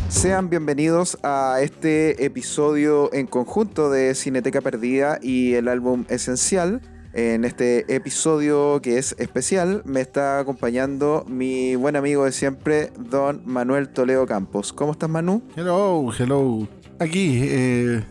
Sean bienvenidos a este episodio en conjunto de Cineteca Perdida y el álbum Esencial. En este episodio que es especial me está acompañando mi buen amigo de siempre, don Manuel Toledo Campos. ¿Cómo estás, Manu? Hello. Aquí,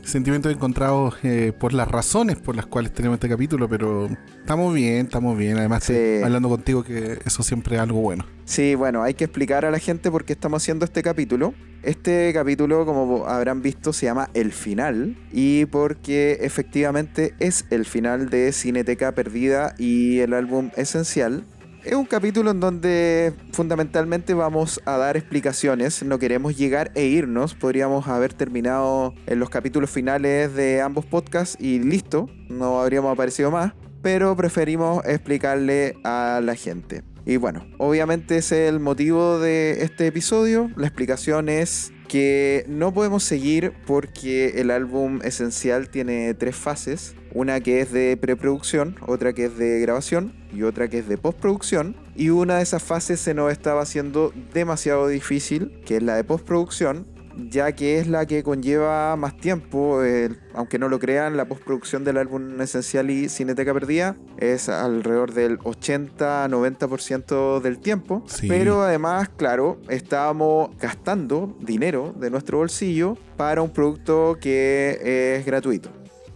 sentimientos encontrados por las razones por las cuales tenemos este capítulo, pero estamos bien. Además, Sí. estoy hablando contigo, que eso siempre es algo bueno. Sí, bueno, hay que explicar a la gente por qué estamos haciendo este capítulo. Este capítulo, como habrán visto, se llama El Final, y porque efectivamente es el final de Cineteca Perdida y el álbum Esencial. Es un capítulo en donde fundamentalmente vamos a dar explicaciones, no queremos llegar e irnos, podríamos haber terminado en los capítulos finales de ambos podcasts y listo, no habríamos aparecido más, pero preferimos explicarle a la gente. Y bueno, obviamente ese es el motivo de este episodio. La explicación es que no podemos seguir porque el álbum Esencial tiene 3 fases. Una que es de preproducción, otra que es de grabación y otra que es de postproducción. Y una de esas fases se nos estaba haciendo demasiado difícil, que es la de postproducción, ya que es la que conlleva más tiempo. Aunque no lo crean, la postproducción del álbum Esencial y Cineteca Perdida es alrededor del 80-90% del tiempo. Sí. Pero además, claro, estábamos gastando dinero de nuestro bolsillo para un producto que es gratuito.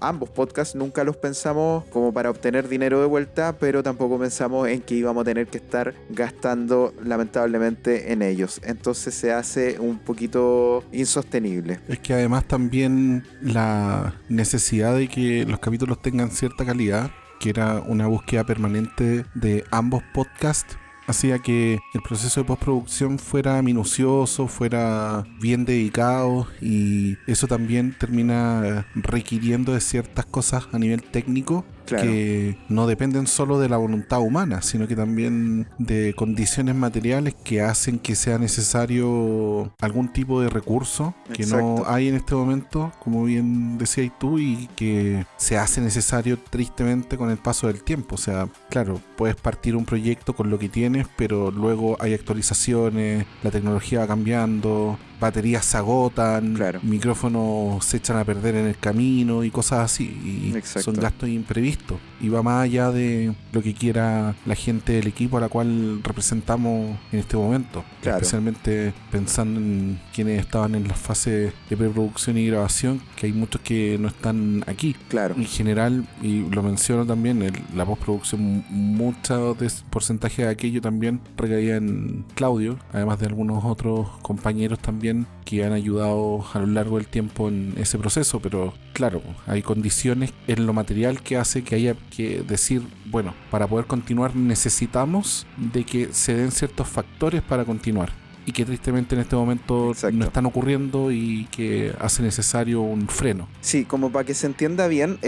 Ambos podcasts nunca los pensamos como para obtener dinero de vuelta, pero tampoco pensamos en que íbamos a tener que estar gastando lamentablemente en ellos. Entonces se hace un poquito insostenible. Es que además también la necesidad de que los capítulos tengan cierta calidad, que era una búsqueda permanente de ambos podcasts, hacía que el proceso de postproducción fuera minucioso, fuera bien dedicado, y eso también termina requiriendo de ciertas cosas a nivel técnico. Claro. Que no dependen solo de la voluntad humana, sino que también de condiciones materiales que hacen que sea necesario algún tipo de recurso. Exacto. Que no hay en este momento, como bien decías tú, y que se hace necesario tristemente con el paso del tiempo. O sea, claro, puedes partir un proyecto con lo que tienes, pero luego hay actualizaciones, la tecnología va cambiando, baterías se agotan, claro, micrófonos se echan a perder en el camino y cosas así, y son gastos imprevistos, y va más allá de lo que quiera la gente del equipo a la cual representamos en este momento. Claro. Especialmente pensando en quienes estaban en las fases de preproducción y grabación, que hay muchos que no están aquí. Claro. En general, y lo menciono también, la postproducción, mucho porcentaje de aquello también recaía en Claudio, además de algunos otros compañeros también que han ayudado a lo largo del tiempo en ese proceso. Pero claro, hay condiciones en lo material que hace que haya que decir, bueno, para poder continuar necesitamos de que se den ciertos factores para continuar, y que tristemente en este momento no están ocurriendo, y que hace necesario un freno. Sí, como para que se entienda bien,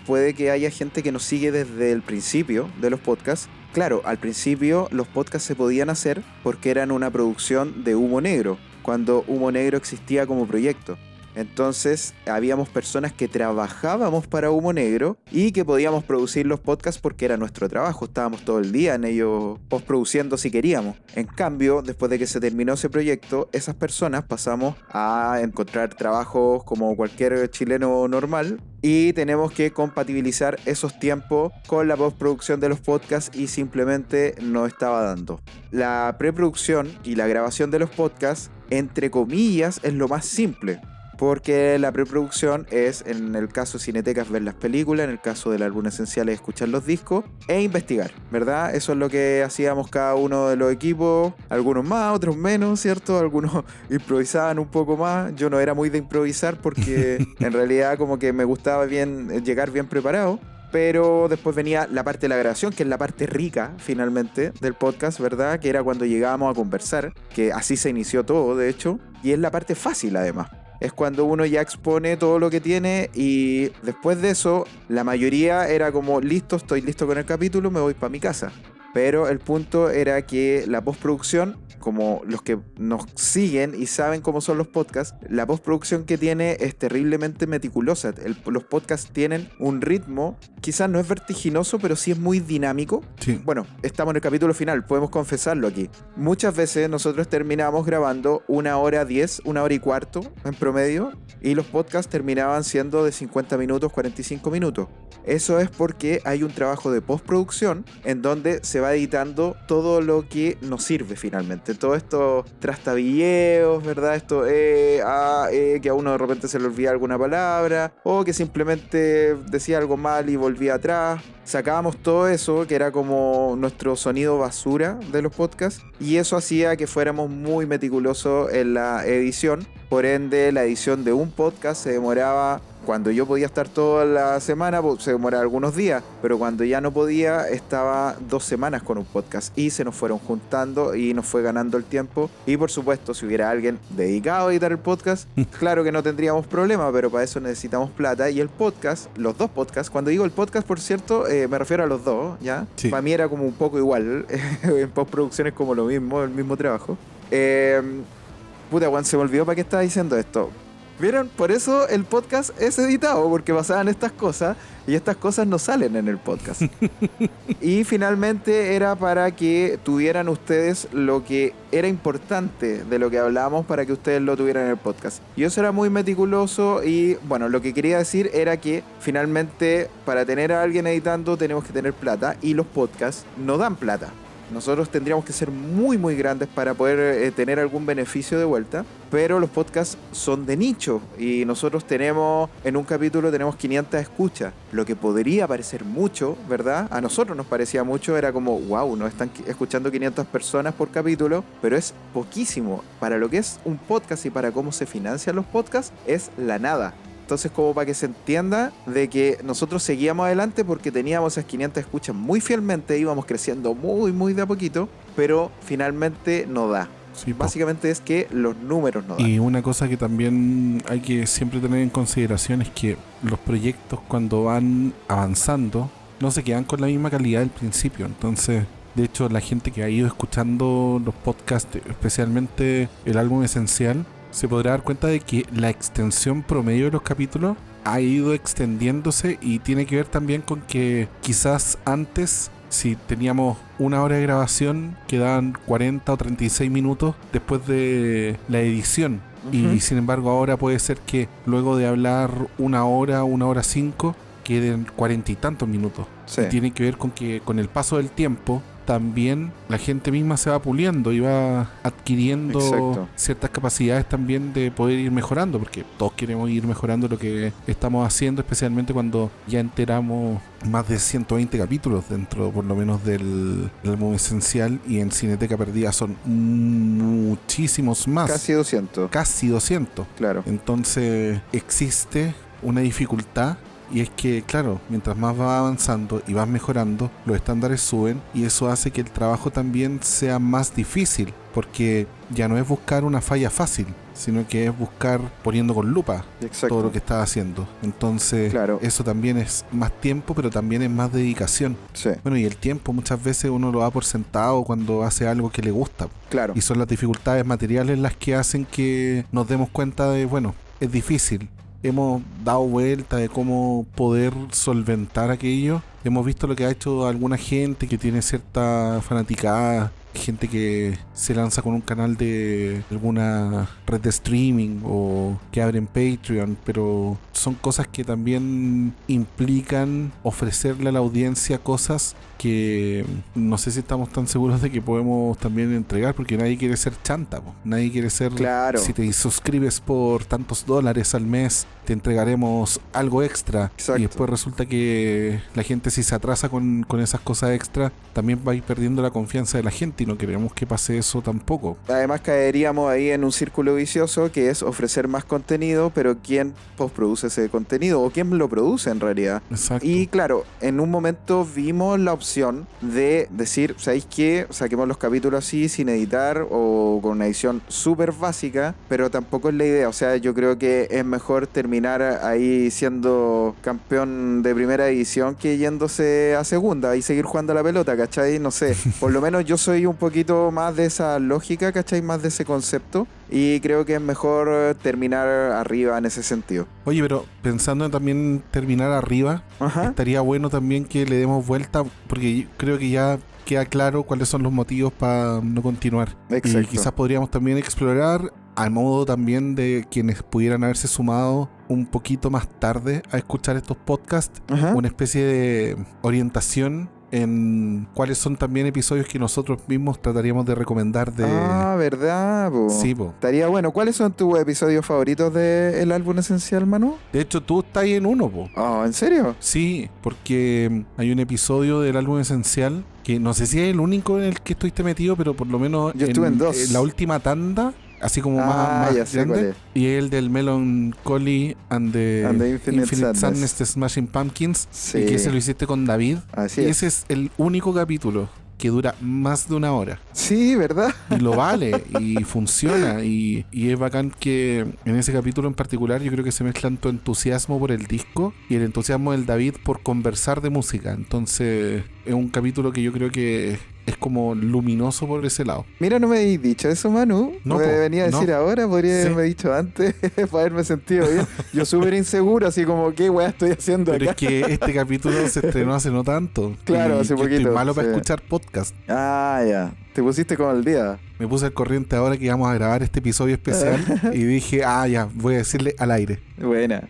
puede que haya gente que nos sigue desde el principio de los podcasts. Claro, al principio los podcasts se podían hacer porque eran una producción de Humo Negro, cuando Humo Negro existía como proyecto. Entonces habíamos personas que trabajábamos para Humo Negro y que podíamos producir los podcasts porque era nuestro trabajo, estábamos todo el día en ellos postproduciendo si queríamos. En cambio, después de que se terminó ese proyecto, esas personas pasamos a encontrar trabajos como cualquier chileno normal, y tenemos que compatibilizar esos tiempos con la postproducción de los podcasts, y simplemente no estaba dando. La preproducción y la grabación de los podcasts, entre comillas, es lo más simple, porque la preproducción es, en el caso de Cineteca, ver las películas, en el caso del álbum Esencial es escuchar los discos e investigar, ¿verdad? Eso es lo que hacíamos cada uno de los equipos, algunos más, otros menos, ¿cierto? Algunos improvisaban un poco más. Yo no era muy de improvisar porque en realidad como que me gustaba llegar bien preparado. Pero después venía la parte de la grabación, que es la parte rica finalmente del podcast, ¿verdad? Que era cuando llegábamos a conversar, que así se inició todo, de hecho, y es la parte fácil además. Es cuando uno ya expone todo lo que tiene, y después de eso la mayoría era como, listo, estoy listo con el capítulo, me voy para mi casa. Pero el punto era que la postproducción, como los que nos siguen y saben cómo son los podcasts, la postproducción que tiene es terriblemente meticulosa. Los podcasts tienen un ritmo, quizás no es vertiginoso, pero sí es muy dinámico. Sí. Bueno, estamos en el capítulo final, podemos confesarlo aquí. Muchas veces nosotros terminamos grabando 1h10, 1h15 en promedio, y los podcasts terminaban siendo de 50 minutos, 45 minutos. Eso es porque hay un trabajo de postproducción en donde se va editando todo lo que nos sirve finalmente. Todo esto trastabilleos, ¿verdad? Esto que a uno de repente se le olvida alguna palabra, o que simplemente decía algo mal y volvía atrás. Sacábamos todo eso, que era como nuestro sonido basura de los podcasts, y eso hacía que fuéramos muy meticulosos en la edición. Por ende, la edición de un podcast se demoraba, cuando yo podía estar toda la semana, se demoraba algunos días, pero cuando ya no podía, estaba 2 semanas con un podcast, y se nos fueron juntando y nos fue ganando el tiempo. Y por supuesto, si hubiera alguien dedicado a editar el podcast, claro que no tendríamos problema, pero para eso necesitamos plata. Y el podcast, los 2 podcasts, cuando digo el podcast, por cierto, me refiero a los 2, ¿ya? Sí. Para mí era como un poco igual, en postproducción es como lo mismo, el mismo trabajo. Puta, Juan, se me olvidó para qué estaba diciendo esto. ¿Vieron? Por eso el podcast es editado, porque pasaban estas cosas y estas cosas no salen en el podcast. Y finalmente era para que tuvieran ustedes lo que era importante de lo que hablábamos, para que ustedes lo tuvieran en el podcast. Y eso era muy meticuloso, y bueno, lo que quería decir era que finalmente para tener a alguien editando tenemos que tener plata, y los podcasts no dan plata. Nosotros tendríamos que ser muy muy grandes para poder tener algún beneficio de vuelta, pero los podcasts son de nicho y nosotros tenemos, en un capítulo tenemos 500 escuchas, lo que podría parecer mucho, ¿verdad? A nosotros nos parecía mucho, era como, wow, nos están escuchando 500 personas por capítulo, pero es poquísimo. Para lo que es un podcast y para cómo se financian los podcasts, es la nada. Entonces, como para que se entienda de que nosotros seguíamos adelante porque teníamos esas 500 escuchas muy fielmente, íbamos creciendo muy, muy de a poquito, pero finalmente no da. Sí, básicamente es que los números no dan. Y una cosa que también hay que siempre tener en consideración es que los proyectos, cuando van avanzando, no se quedan con la misma calidad del principio. Entonces, de hecho, la gente que ha ido escuchando los podcasts, especialmente el álbum Esencial, se podrá dar cuenta de que la extensión promedio de los capítulos ha ido extendiéndose, y tiene que ver también con que quizás antes, si teníamos 1 hora de grabación, quedaban 40 o 36 minutos después de la edición. Y sin embargo ahora puede ser que luego de hablar 1 hora 5, queden 40 y tantos minutos. Sí. Y tiene que ver con que con el paso del tiempo también la gente misma se va puliendo y va adquiriendo Exacto. ciertas capacidades también de poder ir mejorando, porque todos queremos ir mejorando lo que estamos haciendo, especialmente cuando ya enteramos más de 120 capítulos dentro por lo menos del álbum Esencial, y en Cineteca Perdida son muchísimos más. Casi 200. Casi 200. Claro. Entonces existe una dificultad, y es que, claro, mientras más vas avanzando y vas mejorando, los estándares suben, y eso hace que el trabajo también sea más difícil, porque ya no es buscar una falla fácil, sino que es buscar poniendo con lupa Exacto. todo lo que estás haciendo. Entonces, claro, eso también es más tiempo, pero también es más dedicación. Sí. Bueno, y el tiempo muchas veces uno lo da por sentado cuando hace algo que le gusta. Claro. Y son las dificultades materiales las que hacen que nos demos cuenta de, bueno, es difícil. Hemos dado vuelta de cómo poder solventar aquello. Hemos visto lo que ha hecho alguna gente que tiene cierta fanaticada, gente que se lanza con un canal de alguna red de streaming o que abren Patreon, pero son cosas que también implican ofrecerle a la audiencia cosas que no sé si estamos tan seguros de que podemos también entregar, porque nadie quiere ser chanta, po. Nadie quiere ser, claro, si te suscribes por tantos dólares al mes te entregaremos algo extra. Exacto. Y después resulta que la gente, si se atrasa con esas cosas extra, también va a ir perdiendo la confianza de la gente, no queremos que pase eso tampoco. Además caeríamos ahí en un círculo vicioso que es ofrecer más contenido, pero ¿quién postproduce ese contenido? ¿O quién lo produce en realidad? Exacto. Y claro, en un momento vimos la opción de decir, ¿sabéis qué? Saquemos los capítulos así, sin editar o con una edición súper básica, pero tampoco es la idea. O sea, yo creo que es mejor terminar ahí siendo campeón de primera división que yéndose a segunda y seguir jugando a la pelota, ¿cachai? No sé, por lo menos yo soy un poquito más de esa lógica, ¿cachai? Más de ese concepto y creo que es mejor terminar arriba en ese sentido. Oye, pero pensando en también terminar arriba, Ajá. estaría bueno también que le demos vuelta, porque creo que ya queda claro cuáles son los motivos para no continuar. Exacto. Y quizás podríamos también explorar, a modo también de quienes pudieran haberse sumado un poquito más tarde a escuchar estos podcasts, Ajá. una especie de orientación en cuáles son también episodios que nosotros mismos trataríamos de recomendar de... Ah, ¿verdad, po? Sí, po. Estaría bueno. ¿Cuáles son tus episodios favoritos del álbum esencial, Manu? De hecho, tú estás ahí en uno, po. Oh, ¿en serio? Sí, porque hay un episodio del álbum esencial que no sé si es el único en el que estuviste metido, pero por lo menos Yo estuve en 2. la última tanda, así como más ya sé cuál grande, es. y el del Melancholy and the Infinite Sadness de Smashing Pumpkins, Sí. y que ese lo hiciste con David. Así Y es. ese es el único capítulo que dura más de una hora. Sí, ¿verdad? Y lo vale, y funciona, y es bacán que en ese capítulo en particular yo creo que se mezclan tu entusiasmo por el disco y el entusiasmo del David por conversar de música. Entonces es un capítulo que yo creo que es como luminoso por ese lado. Mira, no me habéis dicho eso, Manu. No, me po, venía a decir no. ahora, podría Sí. haberme dicho antes para haberme sentido bien. Yo súper inseguro, así como, ¿qué weá estoy haciendo Pero acá? es que este capítulo se estrenó hace no tanto. Claro, y hace yo poquito, estoy malo para sí. escuchar podcast. Ah, ya. Te pusiste con el día. Me puse al corriente ahora que íbamos a grabar este episodio especial y dije, ya, voy a decirle al aire. Buena.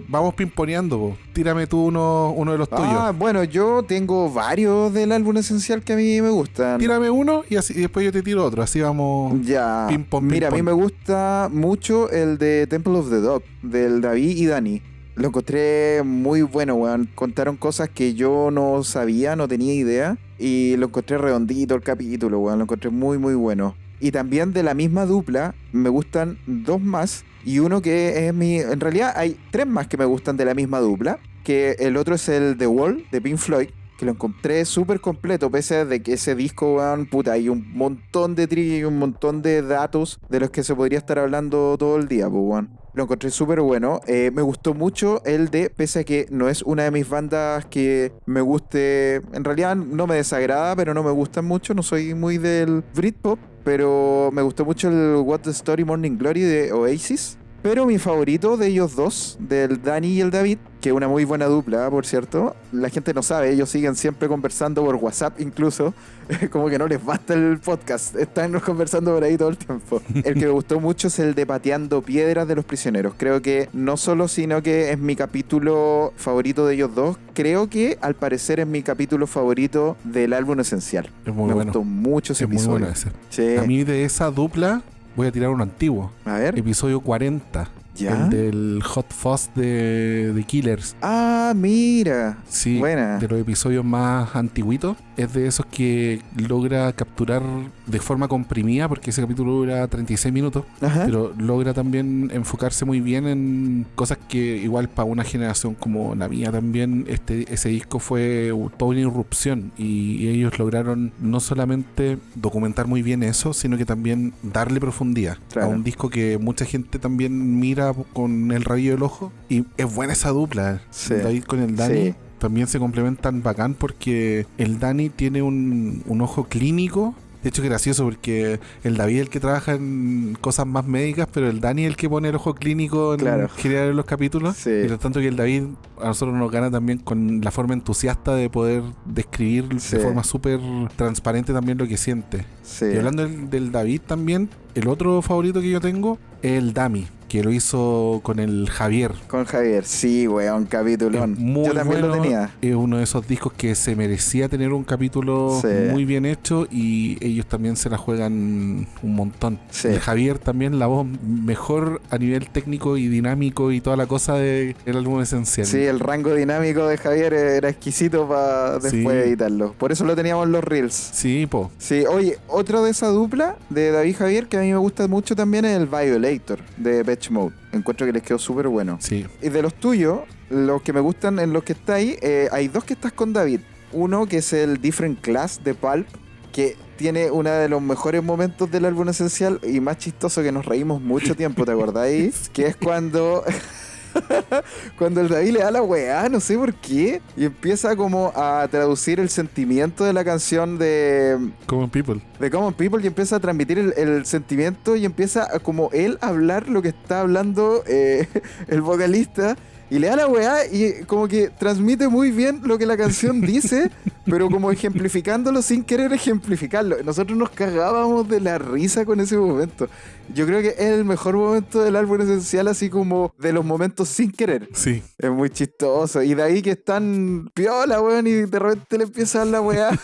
Vamos pimponeando, po. Tírame tú uno de los tuyos. Bueno, yo tengo varios del álbum esencial que a mí me gustan. Tírame uno y así y después yo te tiro otro. Así vamos. Ya. Ping pong, Mira, ping a mí pong. me gusta mucho el de Temple of the Dog, del David y Dani. Lo encontré muy bueno, weón. Contaron cosas que yo no sabía, no tenía idea. Y lo encontré redondito el capítulo, weón. Lo encontré muy, muy bueno. Y también de la misma dupla, me gustan dos más. Y uno que es mi... En realidad hay tres más que me gustan de la misma dupla. Que el otro es el The Wall, de Pink Floyd. Que lo encontré súper completo, pese a de que ese disco, weón, puta, hay un montón de trivia y un montón de datos de los que se podría estar hablando todo el día, pues, weón. Lo encontré súper bueno. Me gustó mucho el de, pese a que no es una de mis bandas que me guste, en realidad no me desagrada, pero no me gustan mucho, no soy muy del Britpop, pero me gustó mucho el What's the Story Morning Glory de Oasis. Pero mi favorito de ellos dos, del Dani y el David, que es una muy buena dupla, por cierto. La gente no sabe, ellos siguen siempre conversando por WhatsApp incluso. Como que no les basta el podcast, están conversando por ahí todo el tiempo. El que me gustó mucho es el de Pateando Piedras de los Prisioneros. Creo que no solo, sino que es mi capítulo favorito de ellos dos. Creo que al parecer es mi capítulo favorito del álbum esencial. Es muy me bueno. gustó mucho ese Es muy episodio. bueno ese. Sí. A mí de esa dupla voy a tirar uno antiguo. A ver. Episodio 40. ¿Ya? El del Hot Fuzz de Killers. Ah, mira. Sí, Buena. de los episodios más antiguitos. Es de esos que logra capturar de forma comprimida, porque ese capítulo dura 36 minutos, Ajá. pero logra también enfocarse muy bien en cosas que igual para una generación como la mía también, ese disco fue toda una irrupción y ellos lograron no solamente documentar muy bien eso, sino que también darle profundidad Claro. a un disco que mucha gente también mira con el rabillo del ojo, y es buena esa dupla, Sí. David con el Dani. Sí. También se complementan bacán porque el Dani tiene un ojo clínico. De hecho, es gracioso porque el David es el que trabaja en cosas más médicas, pero el Dani es el que pone el ojo clínico en Claro. general en los capítulos. Sí. Y por tanto que el David a nosotros nos gana también con la forma entusiasta de poder describir Sí. de forma súper transparente también lo que siente. Sí. Y hablando del David también, el otro favorito que yo tengo es el Dami. que lo hizo con el Javier. Con Javier, sí, weón, capitulón. Yo también lo tenía. Es uno de esos discos que se merecía tener un capítulo muy bien hecho y ellos también se la juegan un montón. Sí. El Javier también, la voz mejor a nivel técnico y dinámico y toda la cosa del álbum esencial. Sí, el rango dinámico de Javier era exquisito para después editarlo. Por eso lo teníamos en los Reels. Sí, po. Sí, oye, otro de esa dupla de David y Javier que a mí me gusta mucho también es el Violator de Depeche Mode. Encuentro que les quedó súper bueno. Sí. Y de los tuyos, los que me gustan en los que está ahí, hay dos que estás con David. Uno que es el Different Class de Pulp, que tiene uno de los mejores momentos del álbum esencial y más chistoso que nos reímos mucho tiempo, ¿te acordáis? Que es cuando el David le da la weá, no sé por qué, y empieza como a traducir el sentimiento de la canción de Common People. De Common People, y empieza a transmitir el sentimiento y empieza a, como él a hablar lo que está hablando el vocalista. Y le da la weá y como que transmite muy bien lo que la canción dice, pero como ejemplificándolo sin querer ejemplificarlo. Nosotros nos cagábamos de la risa con ese momento. Yo creo que es el mejor momento del álbum esencial, así como de los momentos sin querer. Sí. Es muy chistoso. Y de ahí que están piola, weón, y de repente le empieza a dar la weá.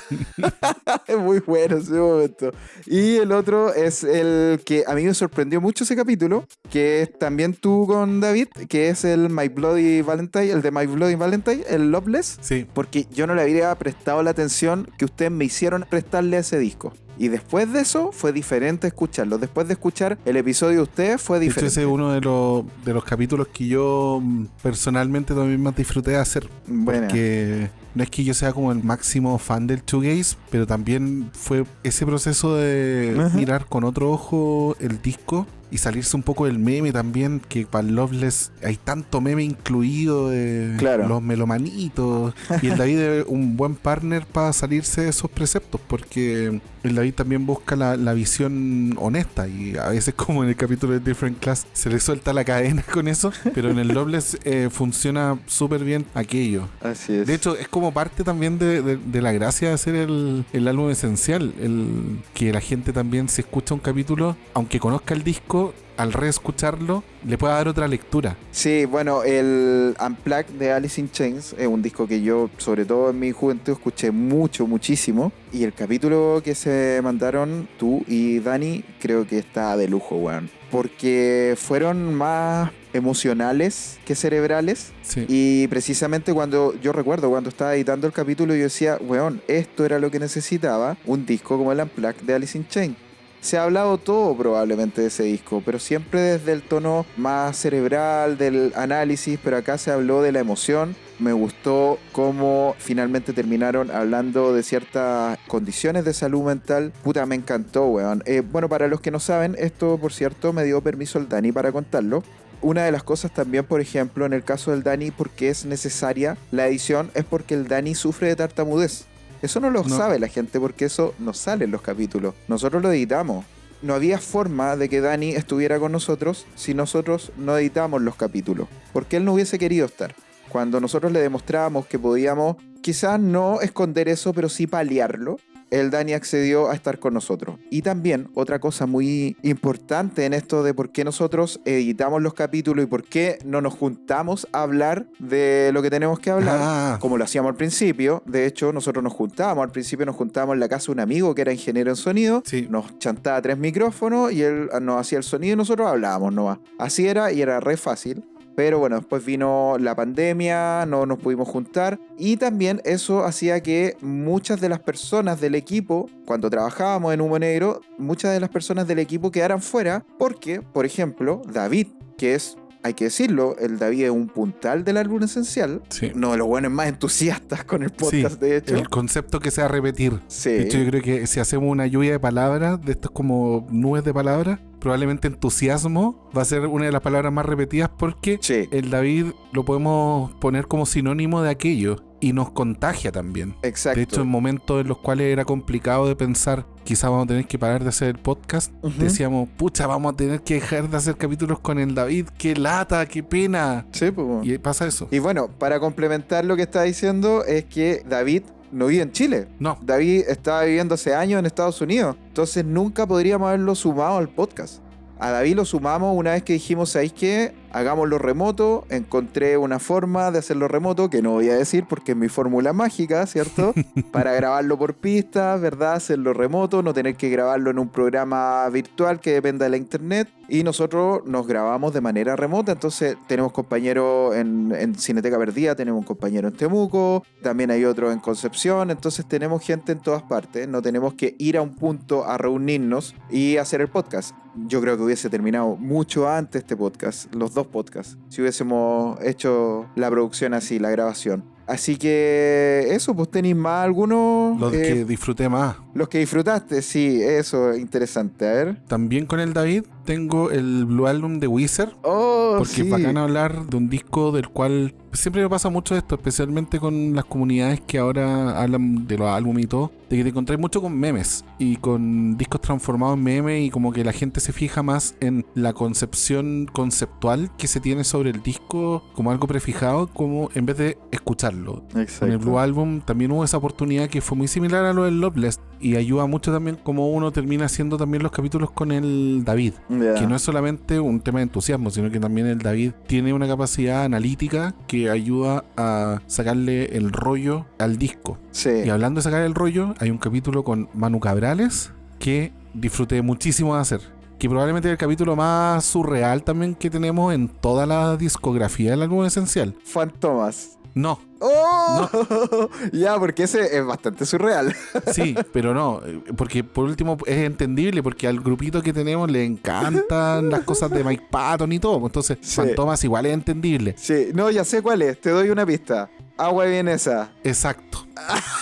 Es muy bueno ese momento. Y el otro es el que a mí me sorprendió mucho ese capítulo, que es también tú con David, que es el My Bloody Valentine, el de My Bloody Valentine, el Loveless. Sí. Porque yo no le habría prestado la atención que ustedes me hicieron prestarle a ese disco. Y después de eso fue diferente escucharlo. Después de escuchar el episodio de ustedes fue diferente. Ese es uno de los capítulos que yo personalmente también más disfruté de hacer. Buena. Porque no es que yo sea como el máximo fan del shoegaze, pero también fue ese proceso de mirar con otro ojo el disco y salirse un poco del meme también, que para el Loveless hay tanto meme incluido de los melomanitos. Y el David es un buen partner para salirse de esos preceptos, porque el David también busca la visión honesta, y a veces, como en el capítulo de Different Class, se le suelta la cadena con eso, pero en el Loveless funciona súper bien aquello. Así es. De hecho, es como parte también de la gracia de hacer el álbum esencial, el que la gente también, si escucha un capítulo, aunque conozca el disco, al reescucharlo le pueda dar otra lectura. Sí, bueno, el Unplugged de Alice in Chains es un disco que yo, sobre todo en mi juventud, escuché muchísimo. Y el capítulo que se mandaron tú y Dani, creo que está de lujo, weón. Porque fueron más emocionales que cerebrales. Sí. Y precisamente yo recuerdo cuando estaba editando el capítulo, yo decía, weón, esto era lo que necesitaba un disco como el Unplugged de Alice in Chains. Se ha hablado todo probablemente de ese disco, pero siempre desde el tono más cerebral, del análisis, pero acá se habló de la emoción. Me gustó cómo finalmente terminaron hablando de ciertas condiciones de salud mental. Puta, me encantó, weón. Bueno, para los que no saben, esto, por cierto, me dio permiso el Dani para contarlo. Una de las cosas también, por ejemplo, en el caso del Dani, porque es necesaria la edición, es porque el Dani sufre de tartamudez. Eso no lo sabe la gente, porque eso no sale en los capítulos. Nosotros lo editamos. No había forma de que Dani estuviera con nosotros si nosotros no editamos los capítulos, porque él no hubiese querido estar. Cuando nosotros le demostrábamos que podíamos, quizás no esconder eso, pero sí paliarlo, el Dani accedió a estar con nosotros. Y también, otra cosa muy importante en esto de por qué nosotros editamos los capítulos y por qué no nos juntamos a hablar de lo que tenemos que hablar, como lo hacíamos al principio. De hecho, nosotros nos juntábamos. Al principio nos juntábamos en la casa de un amigo que era ingeniero en sonido. Sí. Nos chantaba 3 micrófonos y él nos hacía el sonido y nosotros hablábamos nomás. Así era, y era re fácil. Pero bueno, después vino la pandemia, no nos pudimos juntar, y también eso hacía que muchas de las personas del equipo, cuando trabajábamos en Humo Negro, muchas de las personas del equipo quedaran fuera, porque, por ejemplo, David, que es, hay que decirlo, el David es un puntal del álbum esencial, uno de los buenos más entusiastas con el podcast, de hecho. El concepto que sea repetir. Sí. De hecho, yo creo que si hacemos una lluvia de palabras, de estos como nubes de palabras, probablemente entusiasmo va a ser una de las palabras más repetidas, porque el David lo podemos poner como sinónimo de aquello y nos contagia también. Exacto. De hecho, en momentos en los cuales era complicado de pensar, quizás vamos a tener que parar de hacer el podcast, decíamos, pucha, vamos a tener que dejar de hacer capítulos con el David, qué lata, qué pena. Sí, pues. Y pasa eso. Y bueno, para complementar lo que está diciendo, es que David no vive en Chile. No. David estaba viviendo hace años en Estados Unidos. Entonces nunca podríamos haberlo sumado al podcast. A David lo sumamos una vez que dijimos, ¿sabéis qué? Hagámoslo remoto. Encontré una forma de hacerlo remoto, que no voy a decir porque es mi fórmula mágica, ¿cierto? Para grabarlo por pistas, ¿verdad? Hacerlo remoto, no tener que grabarlo en un programa virtual que dependa de la internet. Y nosotros nos grabamos de manera remota. Entonces tenemos compañeros en Cineteca Perdida, tenemos un compañero en Temuco, también hay otro en Concepción. Entonces tenemos gente en todas partes. No tenemos que ir a un punto a reunirnos y hacer el podcast. Yo creo que hubiese terminado mucho antes este podcast, los dos podcasts, si hubiésemos hecho la producción así, la grabación. Así que eso, pues tenéis más algunos... Los que disfruté más. Los que disfrutaste, sí, eso, interesante. A ver. También con el David tengo el Blue Album de Weezer. Oh, porque sí. es bacán hablar de un disco del cual siempre me pasa mucho esto, especialmente con las comunidades que ahora hablan de los álbumes y todo, de que te encontrás mucho con memes y con discos transformados en memes y como que la gente se fija más en la concepción conceptual que se tiene sobre el disco como algo prefijado, como en vez de escucharlo. Exacto. Con el Blue Album también hubo esa oportunidad que fue muy similar a lo del Loveless y ayuda mucho también como uno termina haciendo también los capítulos con el David, que no es solamente un tema de entusiasmo, sino que también el David tiene una capacidad analítica que ayuda a sacarle el rollo al disco. Sí. Y hablando de sacar el rollo, hay un capítulo con Manu Cabrales que disfruté muchísimo de hacer, que probablemente es el capítulo más surreal también que tenemos en toda la discografía del álbum esencial. Fantomas. No. ¡Oh! No. Ya, porque ese es bastante surreal. Sí, pero no, porque por último es entendible, porque al grupito que tenemos le encantan las cosas de Mike Patton y todo, entonces sí. Fantomas igual es entendible. Sí, no, ya sé cuál es, te doy una pista. Agua vienesa. Exacto.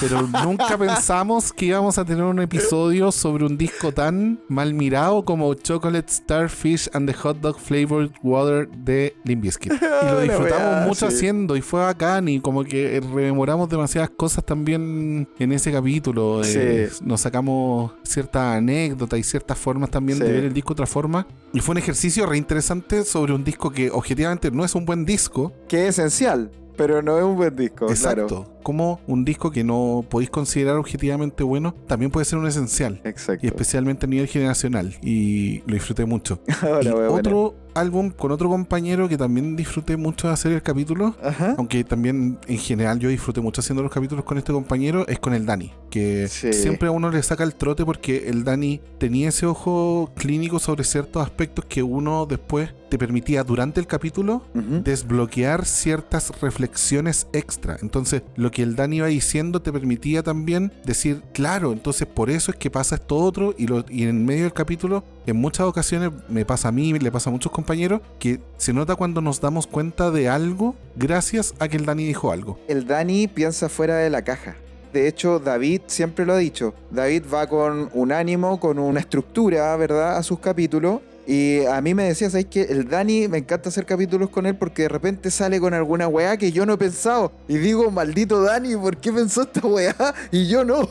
Pero nunca pensamos que íbamos a tener un episodio sobre un disco tan mal mirado como Chocolate Starfish and the Hot Dog Flavored Water de Limp Bizkit. Y lo disfrutamos mucho haciendo y fue bacán y como que rememoramos demasiadas cosas también en ese capítulo. Sí. Nos sacamos ciertas anécdotas y ciertas formas también de ver el disco de otra forma. Y fue un ejercicio re interesante sobre un disco que objetivamente no es un buen disco. Que es esencial. Pero no es un buen disco. Exacto. Claro. Como un disco que no podéis considerar objetivamente bueno, también puede ser un esencial. Exacto. Y especialmente a nivel generacional. Y lo disfruté mucho. Ahora, y otro álbum con otro compañero que también disfruté mucho de hacer el capítulo. Ajá. Aunque también en general yo disfruté mucho haciendo los capítulos con este compañero, es con el Dani. Que siempre a uno le saca el trote porque el Dani tenía ese ojo clínico sobre ciertos aspectos que uno después te permitía durante el capítulo desbloquear ciertas reflexiones extra. Entonces lo que el Dani iba diciendo te permitía también decir, claro, entonces por eso es que pasa esto otro, y en medio del capítulo en muchas ocasiones me pasa a mí, le pasa a muchos compañeros, que se nota cuando nos damos cuenta de algo gracias a que el Dani dijo algo. El Dani piensa fuera de la caja. De hecho, David siempre lo ha dicho. David va con un ánimo, con una estructura, ¿verdad?, a sus capítulos. Y a mí me decía, ¿sabes qué? El Dani, me encanta hacer capítulos con él porque de repente sale con alguna weá que yo no he pensado. Y digo, maldito Dani, ¿por qué pensó esta weá? Y yo no.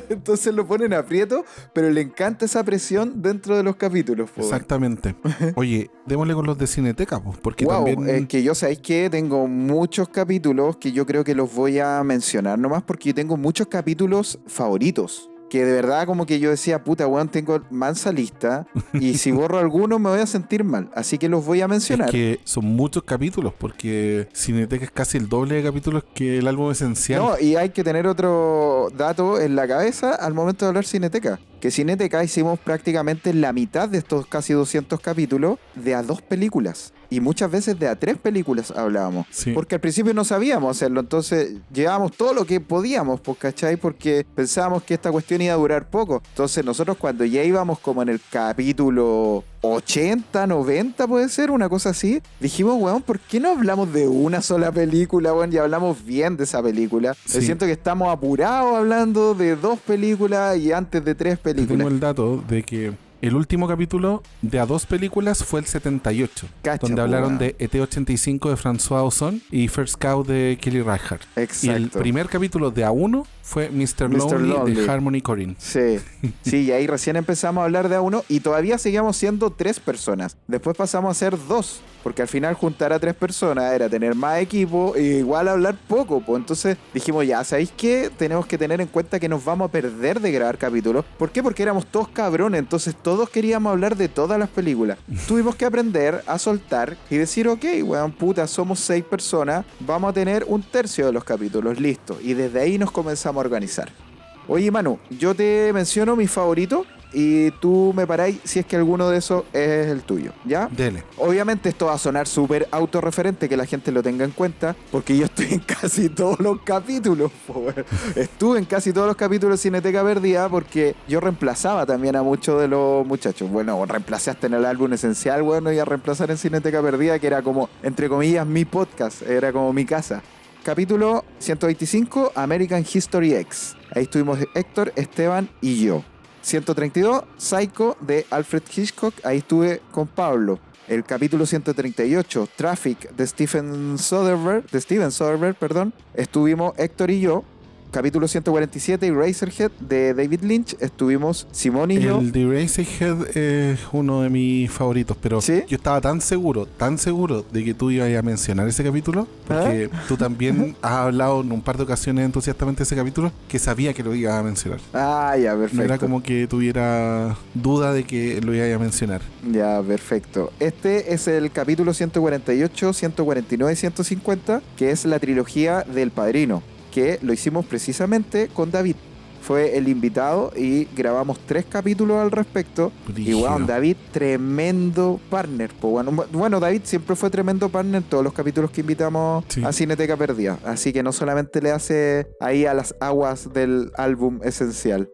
Entonces lo ponen aprieto, pero le encanta esa presión dentro de los capítulos. Exactamente. Oye, démosle con los de Cineteca, porque también... Es que yo, ¿sabéis qué? Tengo muchos capítulos que yo creo que los voy a mencionar nomás porque yo tengo muchos capítulos favoritos. Que de verdad como que yo decía, puta weón, tengo mansa lista y si borro alguno me voy a sentir mal, así que los voy a mencionar. Es que son muchos capítulos porque Cineteca es casi el doble de capítulos que el álbum esencial. No, y hay que tener otro dato en la cabeza al momento de hablar Cineteca, que Cineteca hicimos prácticamente la mitad de estos casi 200 capítulos de a 2 películas. Y muchas veces de a 3 películas hablábamos. Sí. Porque al principio no sabíamos hacerlo. Entonces llevábamos todo lo que podíamos, pues, ¿cachai? Porque pensábamos que esta cuestión iba a durar poco. Entonces nosotros cuando ya íbamos como en el capítulo 80, 90 puede ser, una cosa así, dijimos, weón, ¿por qué no hablamos de una sola película, weón? Y hablamos bien de esa película. Sí. Siento que estamos apurados hablando de 2 películas y antes de 3 películas. Tengo el dato de que el último capítulo de a 2 películas fue el 78, Cacha, donde hablaron de ET85 de François Ozon y First Cow de Kelly Reichardt. Exacto. Y el primer capítulo de a 1 fue Mr. Mr. Lonely Lonely. de Harmony Korine. Sí, sí, y ahí recién empezamos a hablar de A1 y todavía seguíamos siendo 3 personas. Después pasamos a ser 2, porque al final juntar a 3 personas era tener más equipo e igual hablar poco. Pues entonces dijimos, ya, ¿sabéis qué? Tenemos que tener en cuenta que nos vamos a perder de grabar capítulos. ¿Por qué? Porque éramos todos cabrones, entonces todos queríamos hablar de todas las películas. Tuvimos que aprender a soltar y decir, ok, weón, puta, somos 6 personas, vamos a tener 1/3 de los capítulos, listo. Y desde ahí nos comenzamos a organizar. Oye, Manu, yo te menciono mi favorito y tú me paráis si es que alguno de esos es el tuyo, ¿ya? Dele. Obviamente esto va a sonar súper autorreferente, que la gente lo tenga en cuenta, porque yo estoy en casi todos los capítulos, po, weón. Estuve en casi todos los capítulos de Cineteca Perdida porque yo reemplazaba también a muchos de los muchachos. Bueno, reemplazaste en el álbum esencial, bueno, y a reemplazar en Cineteca Perdida, que era como, entre comillas, mi podcast, era como mi casa. Capítulo 125, American History X. Ahí estuvimos Héctor, Esteban y yo. 132, Psycho de Alfred Hitchcock. Ahí estuve con Pablo. El capítulo 138, Traffic de Steven Soderbergh, perdón. Estuvimos Héctor y yo. Capítulo 147, Eraserhead de David Lynch. Estuvimos Simón y yo. El de Eraserhead es uno de mis favoritos, pero ¿Sí? yo estaba tan seguro de que tú ibas a mencionar ese capítulo, porque tú también has hablado en un par de ocasiones entusiastamente de ese capítulo, que sabía que lo ibas a mencionar. Ah, ya, perfecto. No era como que tuviera duda de que lo ibas a mencionar. Ya, perfecto. Este es el capítulo 148, 149 y 150, que es la trilogía del Padrino, que lo hicimos precisamente con David. Fue el invitado y grabamos 3 capítulos al respecto. Brígido. Y wow, David, tremendo partner. Pues bueno, David siempre fue tremendo partner en todos los capítulos que invitamos a Cineteca Perdida. Así que no solamente le hace ahí a las aguas del álbum esencial.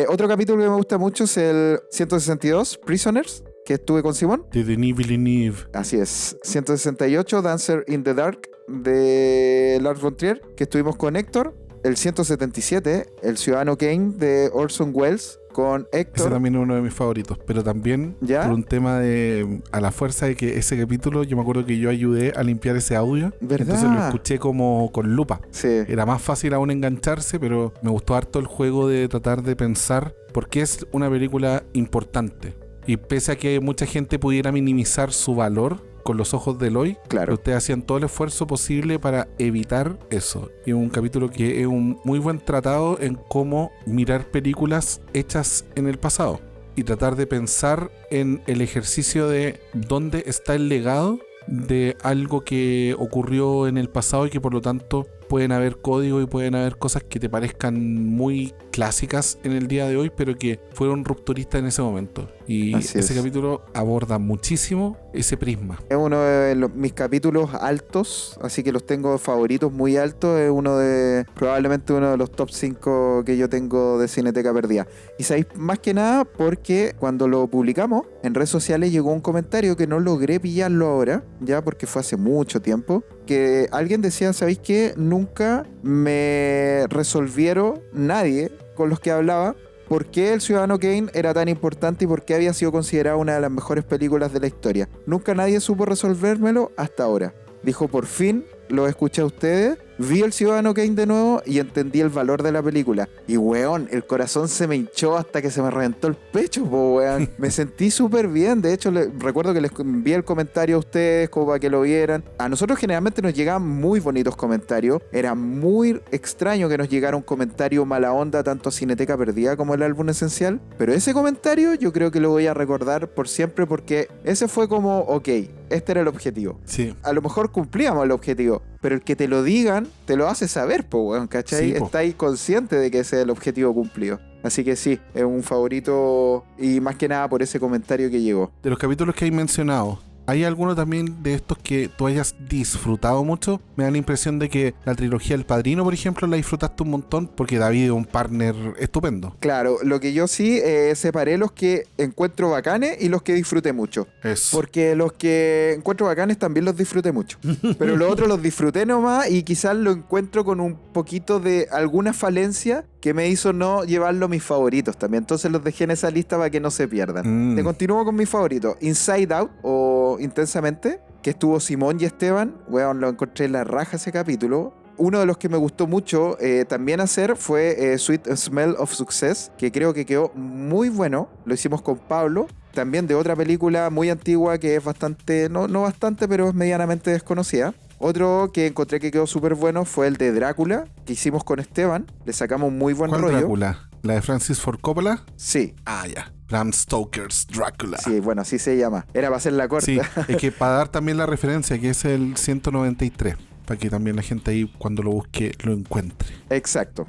Otro capítulo que me gusta mucho es el 162, Prisoners, que estuve con Simón. De Denis Villeneuve. Así es. 168, Dancer in the Dark de Lars von Trier, que estuvimos con Héctor. El 177, El Ciudadano Kane de Orson Welles con Héctor. Ese también es uno de mis favoritos, pero también ¿Ya? por un tema de a la fuerza de que ese capítulo, yo me acuerdo que yo ayudé a limpiar ese audio. ¿Verdad? Entonces lo escuché como con lupa. Sí. Era más fácil aún engancharse, pero me gustó harto el juego de tratar de pensar por qué es una película importante. Y pese a que mucha gente pudiera minimizar su valor con los ojos del hoy, Claro. ustedes hacían todo el esfuerzo posible para evitar eso. Y es un capítulo que es un muy buen tratado en cómo mirar películas hechas en el pasado y tratar de pensar en el ejercicio de dónde está el legado de algo que ocurrió en el pasado y que por lo tanto pueden haber códigos y pueden haber cosas que te parezcan muy clásicas en el día de hoy, pero que fueron rupturistas en ese momento. Y Así ese es. capítulo aborda muchísimo ese prisma. Es uno de mis capítulos altos, así que los tengo favoritos muy altos. Es probablemente uno de los top 5 que yo tengo de Cineteca Perdida. Y sabéis, más que nada porque cuando lo publicamos en redes sociales llegó un comentario que no logré pillarlo ahora, ya porque fue hace mucho tiempo, que alguien decía, ¿sabéis qué? Nunca me resolvieron nadie con los que hablaba por qué El Ciudadano Kane era tan importante y por qué había sido considerada una de las mejores películas de la historia. Nunca nadie supo resolvérmelo hasta ahora. Dijo, por fin lo escuché a ustedes, vi El Ciudadano Kane de nuevo y entendí el valor de la película. Y weón, el corazón se me hinchó hasta que se me reventó el pecho, po, weón. Me sentí súper bien. De hecho, recuerdo que les envié el comentario a ustedes como para que lo vieran. A nosotros generalmente nos llegaban muy bonitos comentarios. Era muy extraño que nos llegara un comentario mala onda tanto a Cineteca Perdida como el álbum esencial. Pero ese comentario yo creo que lo voy a recordar por siempre porque ese fue como, ok, este era el objetivo. Sí. A lo mejor cumplíamos el objetivo, pero el que te lo digan te lo hace saber, po, weón, ¿cachai? Sí, po. Está ahí consciente de que ese es el objetivo cumplido. Así que sí, es un favorito y más que nada por ese comentario que llegó. De los capítulos que hay mencionado, ¿hay alguno también de estos que tú hayas disfrutado mucho? Me da la impresión de que la trilogía El Padrino, por ejemplo, la disfrutaste un montón porque David es un partner estupendo. Claro, lo que yo sí separé los que encuentro bacanes y los que disfruté mucho. Eso. Porque los que encuentro bacanes también los disfruté mucho. Pero los otros los disfruté nomás y quizás lo encuentro con un poquito de alguna falencia que me hizo no llevarlo a mis favoritos también. Entonces los dejé en esa lista para que no se pierdan. Te continúo con mis favoritos. Inside Out o Intensamente, que estuvo Simón y Esteban. Weón, lo encontré en la raja ese capítulo. uno de los que me gustó mucho también hacer fue Sweet Smell of Success, que creo que quedó muy bueno. Lo hicimos con Pablo. También de otra película muy antigua que es bastante, no bastante, pero es medianamente desconocida. Otro que encontré que quedó súper bueno fue el de Drácula, que hicimos con Esteban. Le sacamos muy buen ¿Cuál rollo. Drácula? ¿La de Francis Ford Coppola? Sí. Ah, ya. Bram Stoker's Drácula. Sí, bueno, así se llama. Era para hacer la corta. Sí, es que para dar también la referencia, que es el 193, para que también la gente ahí cuando lo busque lo encuentre. Exacto.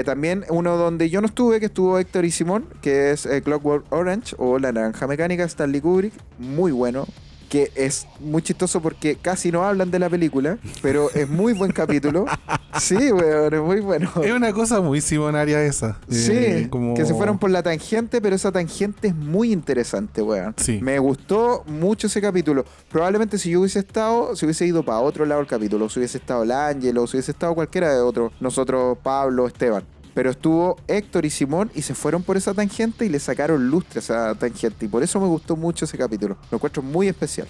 También uno donde yo no estuve, que estuvo Héctor y Simón, que es Clockwork Orange o La Naranja Mecánica, Stanley Kubrick. Muy bueno. Que es muy chistoso porque casi no hablan de la película, pero es muy buen capítulo. Sí, weón, es muy bueno. Es una cosa muy simonaria esa. Sí, como... que se fueron por la tangente, pero esa tangente es muy interesante, weón. Sí. Me gustó mucho ese capítulo. Probablemente si yo hubiese estado, si hubiese ido para otro lado del capítulo, si hubiese estado el Ángelo, si hubiese estado cualquiera de otros, nosotros, Pablo, Esteban. Pero estuvo Héctor y Simón y se fueron por esa tangente y le sacaron lustre a esa tangente. Y por eso me gustó mucho ese capítulo. Lo encuentro muy especial.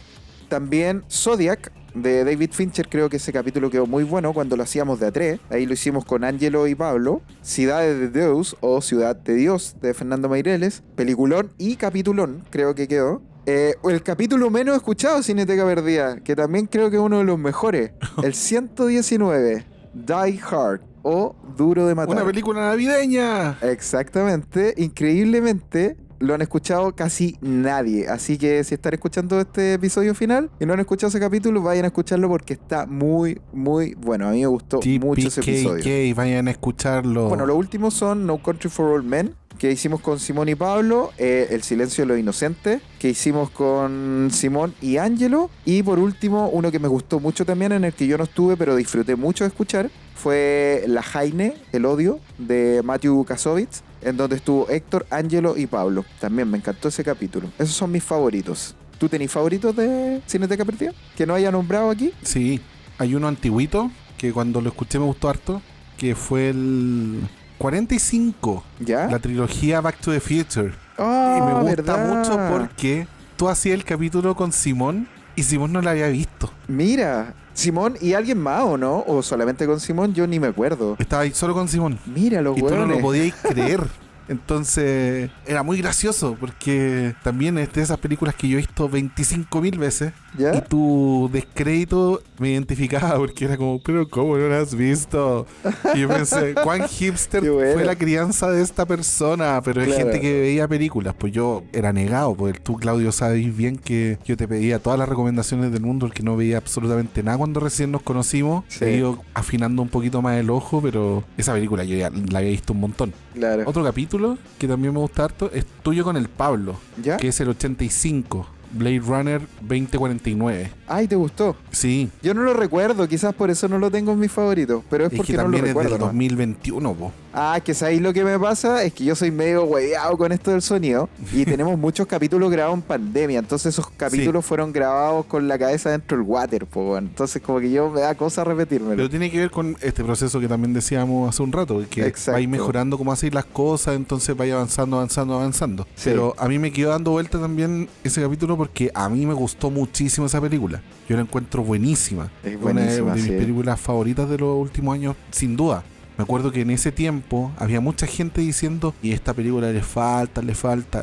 También Zodiac, de David Fincher, creo que ese capítulo quedó muy bueno cuando lo hacíamos de a tres. Ahí lo hicimos con Ángelo y Pablo. Ciudades de Deus o Ciudad de Dios, de Fernando Meireles. Peliculón y capitulón, creo que quedó. El capítulo menos escuchado, Cineteca Perdida, que también creo que es uno de los mejores. El 119, Die Hard. O Duro de Matar. ¡Una película navideña! Exactamente. Increíblemente lo han escuchado casi nadie. Así que si están escuchando este episodio final y no han escuchado ese capítulo, vayan a escucharlo porque está muy, muy bueno. A mí me gustó mucho ese episodio. Vayan a escucharlo. Bueno, los últimos son No Country for Old Men, que hicimos con Simón y Pablo, El Silencio de los Inocentes, que hicimos con Simón y Ángelo, y por último, uno que me gustó mucho también, en el que yo no estuve, pero disfruté mucho de escuchar, fue La Jaine, El Odio, de Matthew Kassovitz, en donde estuvo Héctor, Ángelo y Pablo. También me encantó ese capítulo. Esos son mis favoritos. ¿Tú tenés favoritos de Cineteca Perdida? ¿Que no haya nombrado aquí? Sí, hay uno antiguito, que cuando lo escuché me gustó harto, que fue el 45, ¿ya? La trilogía Back to the Future. Oh, y me gusta ¿verdad? mucho porque tú hacías el capítulo con Simón y Simón no la había visto. Mira, Simón y alguien más, ¿o no? O solamente con Simón, yo ni me acuerdo. Estaba ahí solo con Simón. Mira los y hueones. tú no lo podías creer. Entonces era muy gracioso porque también es de esas películas que yo he visto 25.000 veces. ¿Ya? Y tu descrédito me identificaba porque era como, pero ¿cómo no lo has visto? Y yo pensé, ¿cuán hipster bueno. fue la crianza de esta persona? Pero claro. hay gente que veía películas. Pues yo era negado, porque tú, Claudio, sabes bien que yo te pedía todas las recomendaciones del mundo, el que no veía absolutamente nada cuando recién nos conocimos. Sí. He ido afinando un poquito más el ojo, pero esa película yo ya la había visto un montón. Claro. Otro capítulo que también me gusta harto es tuyo con el Pablo, ¿Ya? que es el 85, Blade Runner 2049. Ay, ¿te gustó? Sí. Yo no lo recuerdo, quizás por eso no lo tengo en mis favoritos, pero es porque que no lo también recuerdo. es del ¿no? 2021, po. Ah, que sabéis lo que me pasa, es que yo soy medio hueveado con esto del sonido y tenemos muchos capítulos grabados en pandemia, entonces esos capítulos fueron grabados con la cabeza dentro del water, po, entonces como que yo me da cosa repetírmelo. Pero tiene que ver con este proceso que también decíamos hace un rato, que Exacto. vais mejorando cómo hacéis las cosas, entonces vais avanzando. Sí. Pero a mí me quedó dando vuelta también ese capítulo porque a mí me gustó muchísimo esa película. Yo la encuentro buenísima. Es Una buenísima, de mis sí. películas favoritas de los últimos años, sin duda. Me acuerdo que en ese tiempo había mucha gente diciendo, y esta película le falta.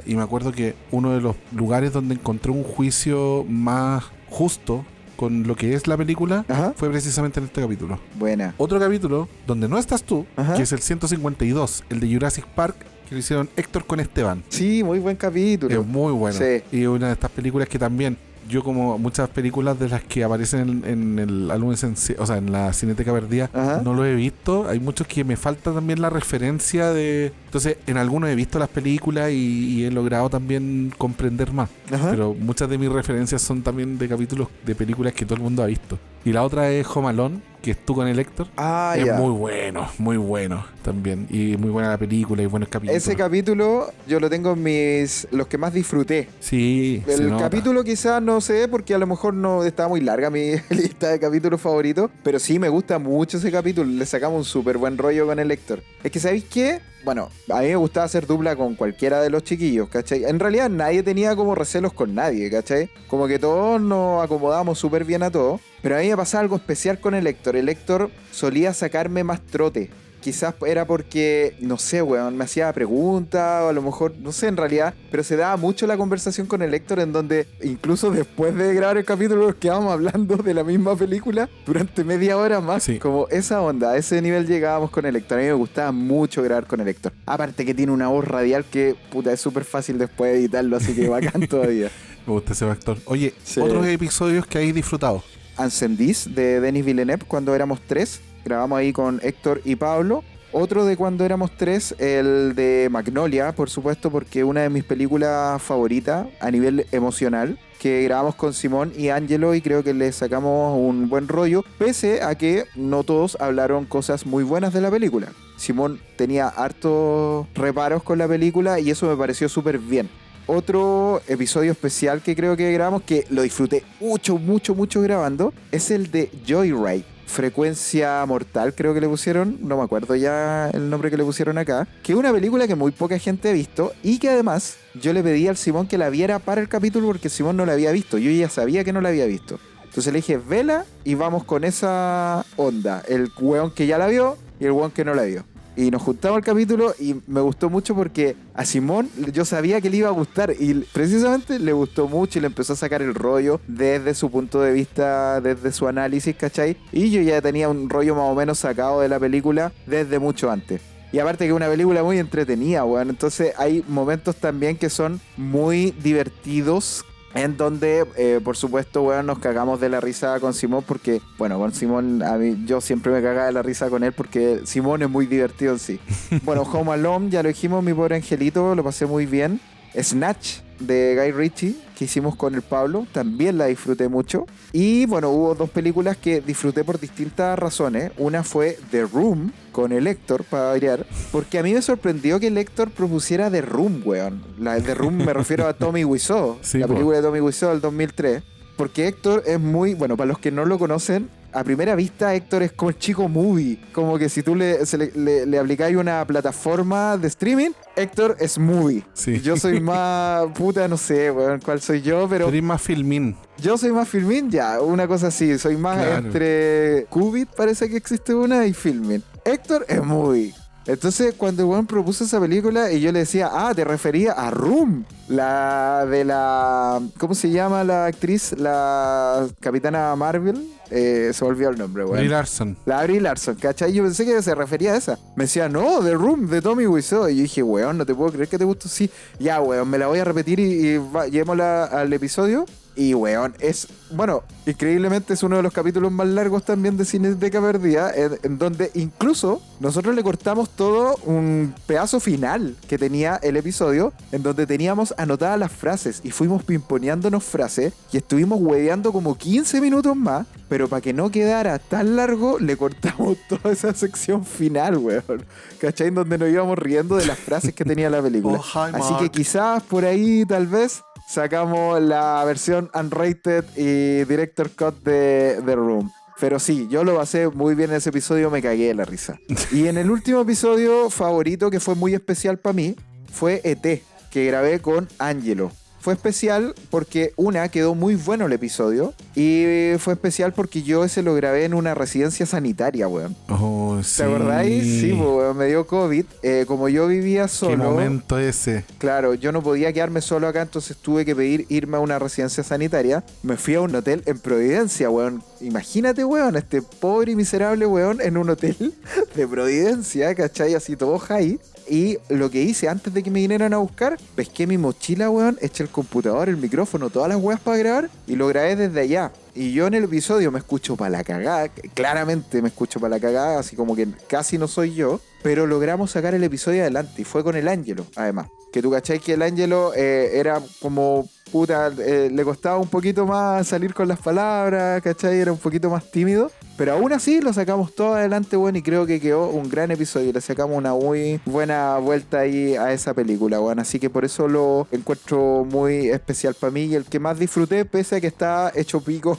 Y me acuerdo que uno de los lugares donde encontré un juicio más justo con lo que es la película Ajá. fue precisamente en este capítulo. Buena. Otro capítulo donde no estás tú, Ajá. que es el 152, el de Jurassic Park, que lo hicieron Héctor con Esteban. Sí, muy buen capítulo. Es muy bueno. Sí. Y una de estas películas que también, yo como muchas películas de las que aparecen en el álbum esencial, o sea, en la Cineteca Perdida, Ajá. no lo he visto. Hay muchos que me falta también la referencia de... Entonces, en algunos he visto las películas y he logrado también comprender más. Ajá. Pero muchas de mis referencias son también de capítulos de películas que todo el mundo ha visto. Y la otra es Home Alone, que es tú con el Héctor. Ah, Es ya. muy bueno también. Y muy buena la película y buenos capítulos. Ese capítulo yo lo tengo en los que más disfruté. Sí, se El nota. capítulo quizás no sé, porque a lo mejor no estaba muy larga mi lista de capítulos favoritos, pero sí me gusta mucho ese capítulo, le sacamos un súper buen rollo con el Héctor. Es que ¿sabéis qué? bueno, a mí me gustaba hacer dupla con cualquiera de los chiquillos, ¿cachai? En realidad nadie tenía como recelos con nadie, ¿cachai? Como que todos nos acomodamos súper bien a todos. Pero a mí me pasaba algo especial con el Héctor. El Héctor solía sacarme más trote. Quizás era porque, no sé, weón, me hacía preguntas o a lo mejor, no sé en realidad, pero se daba mucho la conversación con el Héctor en donde incluso después de grabar el capítulo nos quedábamos hablando de la misma película durante media hora más. Sí. Como esa onda, a ese nivel llegábamos con el Héctor. A mí me gustaba mucho grabar con el Héctor. Aparte que tiene una voz radial que, puta, es súper fácil después de editarlo, así que bacán todavía. Me gusta ese actor. Oye, Sí. otros episodios que hayas disfrutado. Ancendís de Denis Villeneuve cuando éramos 3. Grabamos ahí con Héctor y Pablo. Otro de cuando éramos 3, el de Magnolia, por supuesto, porque una de mis películas favoritas a nivel emocional, que grabamos con Simón y Ángelo y creo que le sacamos un buen rollo, pese a que no todos hablaron cosas muy buenas de la película. Simón tenía hartos reparos con la película y eso me pareció súper bien. Otro episodio especial que creo que grabamos, que lo disfruté mucho grabando, es el de Joyride. Frecuencia Mortal, creo que le pusieron, no me acuerdo ya el nombre que le pusieron acá, que es una película que muy poca gente ha visto y que además yo le pedí al Simón que la viera para el capítulo porque Simón no la había visto, yo ya sabía que no la había visto. Entonces le dije, vela y vamos con esa onda, el weón que ya la vio y el weón que no la vio. Y nos juntamos al capítulo y me gustó mucho porque a Simón yo sabía que le iba a gustar y precisamente le gustó mucho y le empezó a sacar el rollo desde su punto de vista, desde su análisis, ¿cachai? Y yo ya tenía un rollo más o menos sacado de la película desde mucho antes. Y aparte que es una película muy entretenida, weón. Entonces hay momentos también que son muy divertidos, en donde, por supuesto, weón, nos cagamos de la risa con Simón porque, bueno, con Simón, a mí, yo siempre me cagaba de la risa con él porque Simón es muy divertido en sí. Bueno, Home Alone, ya lo dijimos, mi pobre angelito, lo pasé muy bien. Snatch, de Guy Ritchie, que hicimos con el Pablo, también la disfruté mucho. Y bueno, hubo dos películas que disfruté por distintas razones. Una fue The Room, con el Héctor, para variar, porque a mí me sorprendió que el Héctor propusiera The Room, weón. La The Room me refiero a Tommy Wiseau, Sí, la po. película de Tommy Wiseau del 2003. Porque Héctor es muy, bueno, para los que no lo conocen, a primera vista Héctor es como el chico movie. Como que si tú le aplicáis una plataforma de streaming, Héctor es movie. Sí. Yo soy más, puta, no sé, weón, cuál soy yo, pero Sería más filmín. yo soy más filmín, ya, una cosa así. Soy más Claro. entre Qubit, parece que existe una, y filmín. Héctor es movie. Entonces, cuando el weón propuso esa película y yo le decía, te refería a Room, la de la... ¿Cómo se llama la actriz? La Capitana Marvel. Se me olvidó el nombre, weón. Brie Larson. La Brie Larson, ¿cachai? Yo pensé que se refería a esa. Me decía, no, The Room, de Tommy Wiseau. Y yo dije, weón, no te puedo creer que te gustó. Sí, ya, weón, me la voy a repetir y llevémosla al episodio. Y, weón, es... Bueno, increíblemente es uno de los capítulos más largos también de Cineteca Perdida, en donde incluso nosotros le cortamos todo un pedazo final que tenía el episodio, en donde teníamos anotadas las frases y fuimos pimponeándonos frases y estuvimos hueveando como 15 minutos más, pero para que no quedara tan largo, le cortamos toda esa sección final, weón. ¿Cachai? En donde nos íbamos riendo de las frases que tenía la película. Oh, hi, Así Mark. que quizás por ahí, tal vez, sacamos la versión unrated y director cut de The Room. Pero sí, yo lo pasé muy bien en ese episodio, me cagué de la risa. Y en el último episodio favorito, que fue muy especial para mí, fue ET, que grabé con Ángelo. Fue especial porque, una, quedó muy bueno el episodio. Y fue especial porque yo ese lo grabé en una residencia sanitaria, weón. Oh, sí. ¿Te acordáis? Sí, pues, weón, me dio COVID. Como yo vivía Qué solo... momento ese. Claro, yo no podía quedarme solo acá, entonces tuve que pedir irme a una residencia sanitaria. Me fui a un hotel en Providencia, weón. Imagínate, weón, este pobre y miserable weón en un hotel de Providencia, ¿cachai? Así todo high. Y lo que hice antes de que me vinieran a buscar, pesqué mi mochila, weón, eché el computador, el micrófono, todas las weas para grabar y lo grabé desde allá. Y yo en el episodio me escucho para la cagada, claramente me escucho para la cagada, así como que casi no soy yo, pero logramos sacar el episodio adelante y fue con el Ángelo, además. Que tú cachai que el Ángelo era como, puta, le costaba un poquito más salir con las palabras, cachai, era un poquito más tímido. Pero aún así lo sacamos todo adelante, weón, y creo que quedó un gran episodio. Le sacamos una muy buena vuelta ahí a esa película, weón. Así que por eso lo encuentro muy especial para mí y el que más disfruté, pese a que está hecho pico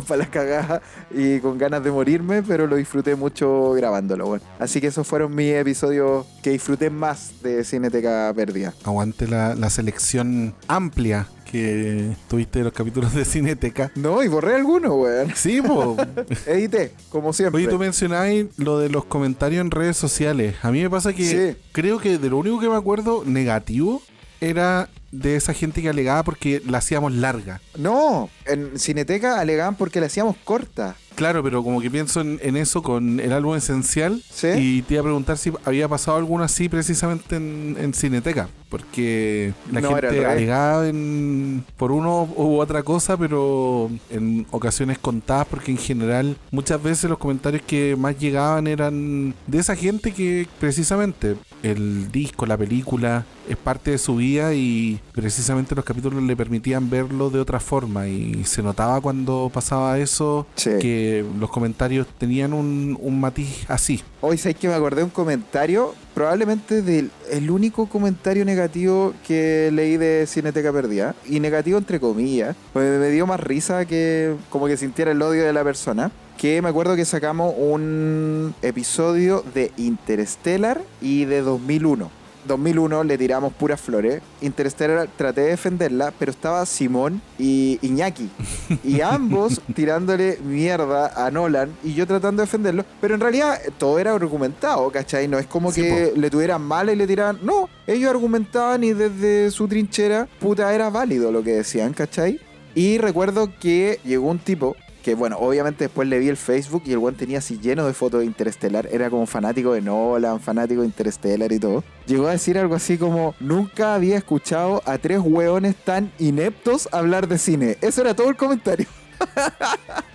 para las cagadas y con ganas de morirme, pero lo disfruté mucho grabándolo, weón. Así que esos fueron mis episodios que disfruté más de Cineteca Perdida. Aguante la selección amplia que tuviste de los capítulos de Cineteca. No, y borré algunos, weón. Sí, po. Edité, como siempre. Oye, tú mencionabas lo de los comentarios en redes sociales. A mí me pasa que Sí. creo que de lo único que me acuerdo negativo era de esa gente que alegaba porque la hacíamos larga. No, en Cineteca alegaban porque la hacíamos corta. Claro, pero como que pienso en eso con el álbum esencial. ¿Sí? Y te iba a preguntar si había pasado alguno así precisamente en Cineteca. Porque la No, era al gente revés. alegaba por uno u otra cosa, pero en ocasiones contadas, porque en general muchas veces los comentarios que más llegaban eran de esa gente que precisamente el disco, la película es parte de su vida y precisamente los capítulos le permitían verlo de otra forma, y se notaba cuando pasaba eso Sí. que los comentarios tenían un matiz así. Hoy sabes que me acordé de un comentario, probablemente el único comentario negativo que leí de Cineteca Perdida, y negativo entre comillas, pues me dio más risa que como que sintiera el odio de la persona, que me acuerdo que sacamos un episodio de Interstellar y de 2001. 2001 le tiramos puras flores. Interstellar traté de defenderla, pero estaba Simón y Iñaki. Y ambos tirándole mierda a Nolan y yo tratando de defenderlo. Pero en realidad todo era argumentado, ¿cachai? No es como Sí, que le tuvieran mala y le tiraban... No, ellos argumentaban y desde su trinchera, puta, era válido lo que decían, ¿cachai? Y recuerdo que llegó un tipo... Que bueno, obviamente después le vi el Facebook y el weón tenía así lleno de fotos de Interstellar. Era como fanático de Nolan, fanático de Interstellar y todo. Llegó a decir algo así como: nunca había escuchado a tres weones tan ineptos hablar de cine. Eso era todo el comentario.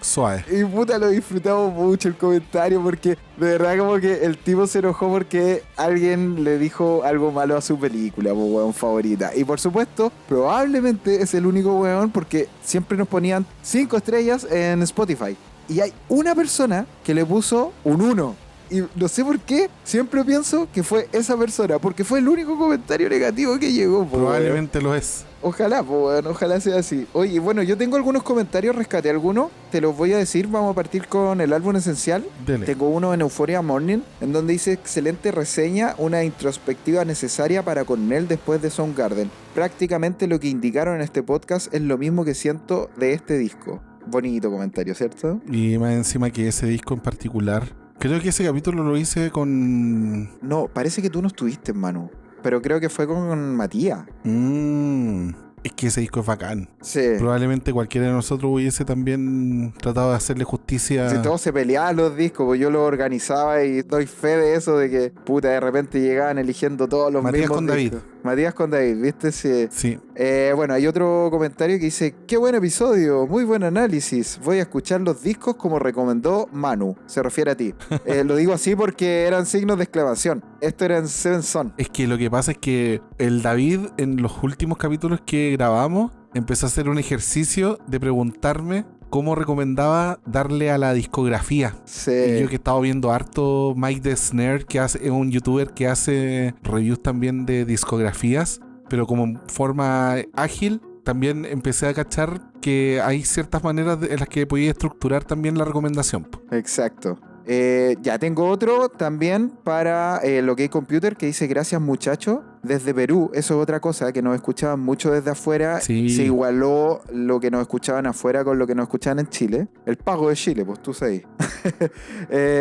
Suave. Y puta, lo disfrutamos mucho el comentario porque de verdad como que el tipo se enojó porque alguien le dijo algo malo a su película, pues, weón, favorita. Y por supuesto, probablemente es el único weón porque siempre nos ponían 5 estrellas en Spotify. Y hay una persona que le puso un 1. Y no sé por qué, siempre pienso que fue esa persona, porque fue el único comentario negativo que llegó, pues, weón. Probablemente lo es. Ojalá, pues, bueno, ojalá sea así. Oye, bueno, yo tengo algunos comentarios, rescaté algunos, te los voy a decir. Vamos a partir con el álbum esencial. Dele. Tengo uno en Euphoria Morning, en donde dice: excelente reseña, una introspectiva necesaria para Cornell después de Soundgarden. Prácticamente lo que indicaron en este podcast es lo mismo que siento de este disco. Bonito comentario, ¿cierto? Y más encima que ese disco en particular, creo que ese capítulo lo hice con... No, parece que tú no estuviste, Manu, pero creo que fue con Matías. Es que ese disco es bacán. Sí. Probablemente cualquiera de nosotros hubiese también tratado de hacerle justicia. Si todos se peleaban los discos, pues yo los organizaba y doy fe de eso, de que puta, de repente llegaban eligiendo todos los Matías mismos con David. discos. Matías con David, ¿viste? Sí. Sí. Bueno, hay otro comentario que dice: qué buen episodio, muy buen análisis. Voy a escuchar los discos como recomendó Manu. Se refiere a ti. Lo digo así porque eran signos de exclamación. Esto era en Seven Son. Es que lo que pasa es que el David, en los últimos capítulos que grabamos, empezó a hacer un ejercicio de preguntarme cómo recomendaba darle a la discografía. Sí. Y yo que he estado viendo harto Mike the Snare, que es un youtuber que hace reviews también de discografías, pero como en forma ágil, también empecé a cachar que hay ciertas maneras en las que podía estructurar también la recomendación. Exacto. Ya tengo otro también para el OK Computer que dice: gracias muchachos. Desde Perú, eso es otra cosa, que nos escuchaban mucho desde afuera. Sí. Se igualó lo que nos escuchaban afuera con lo que nos escuchaban en Chile. El pago de Chile, pues tú sabes.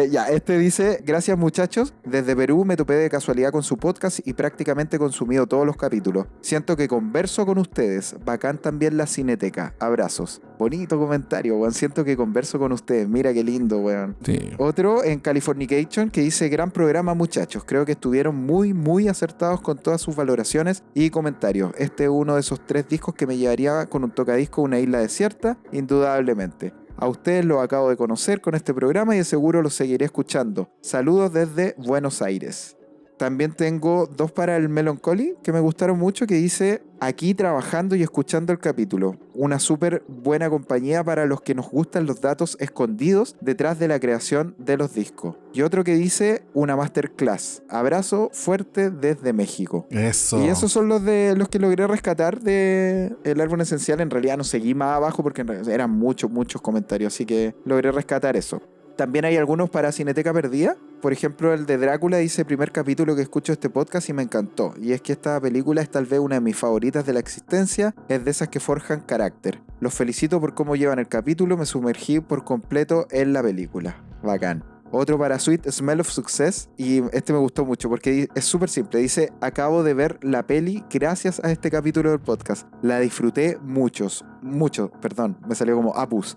Ya, este dice: gracias muchachos, desde Perú me topé de casualidad con su podcast y prácticamente he consumido todos los capítulos. Siento que converso con ustedes. Bacán también la Cineteca. Abrazos. Bonito comentario, weón. Siento que converso con ustedes. Mira qué lindo, weón. Sí. Otro en Californication que dice: gran programa muchachos, creo que estuvieron muy acertados con todas sus valoraciones y comentarios. Este es uno de esos 3 discos que me llevaría con un tocadisco a una isla desierta, indudablemente. A ustedes los acabo de conocer con este programa y de seguro los seguiré escuchando. Saludos desde Buenos Aires. También tengo 2 para el Melancholy que me gustaron mucho, que dice: aquí trabajando y escuchando el capítulo. Una súper buena compañía para los que nos gustan los datos escondidos detrás de la creación de los discos. Y otro que dice: una masterclass. Abrazo fuerte desde México. Eso. Y esos son los que logré rescatar del álbum esencial. En realidad no seguí más abajo porque eran muchos comentarios, así que logré rescatar eso. También hay algunos para Cineteca Perdida. Por ejemplo, el de Drácula dice: primer capítulo que escucho este podcast y me encantó. Y es que esta película es tal vez una de mis favoritas de la existencia. Es de esas que forjan carácter. Los felicito por cómo llevan el capítulo. Me sumergí por completo en la película. Bacán. Otro para Sweet Smell of Success, y este me gustó mucho porque es súper simple. Dice: acabo de ver la peli gracias a este capítulo del podcast. La disfruté mucho, perdón, me salió como apus.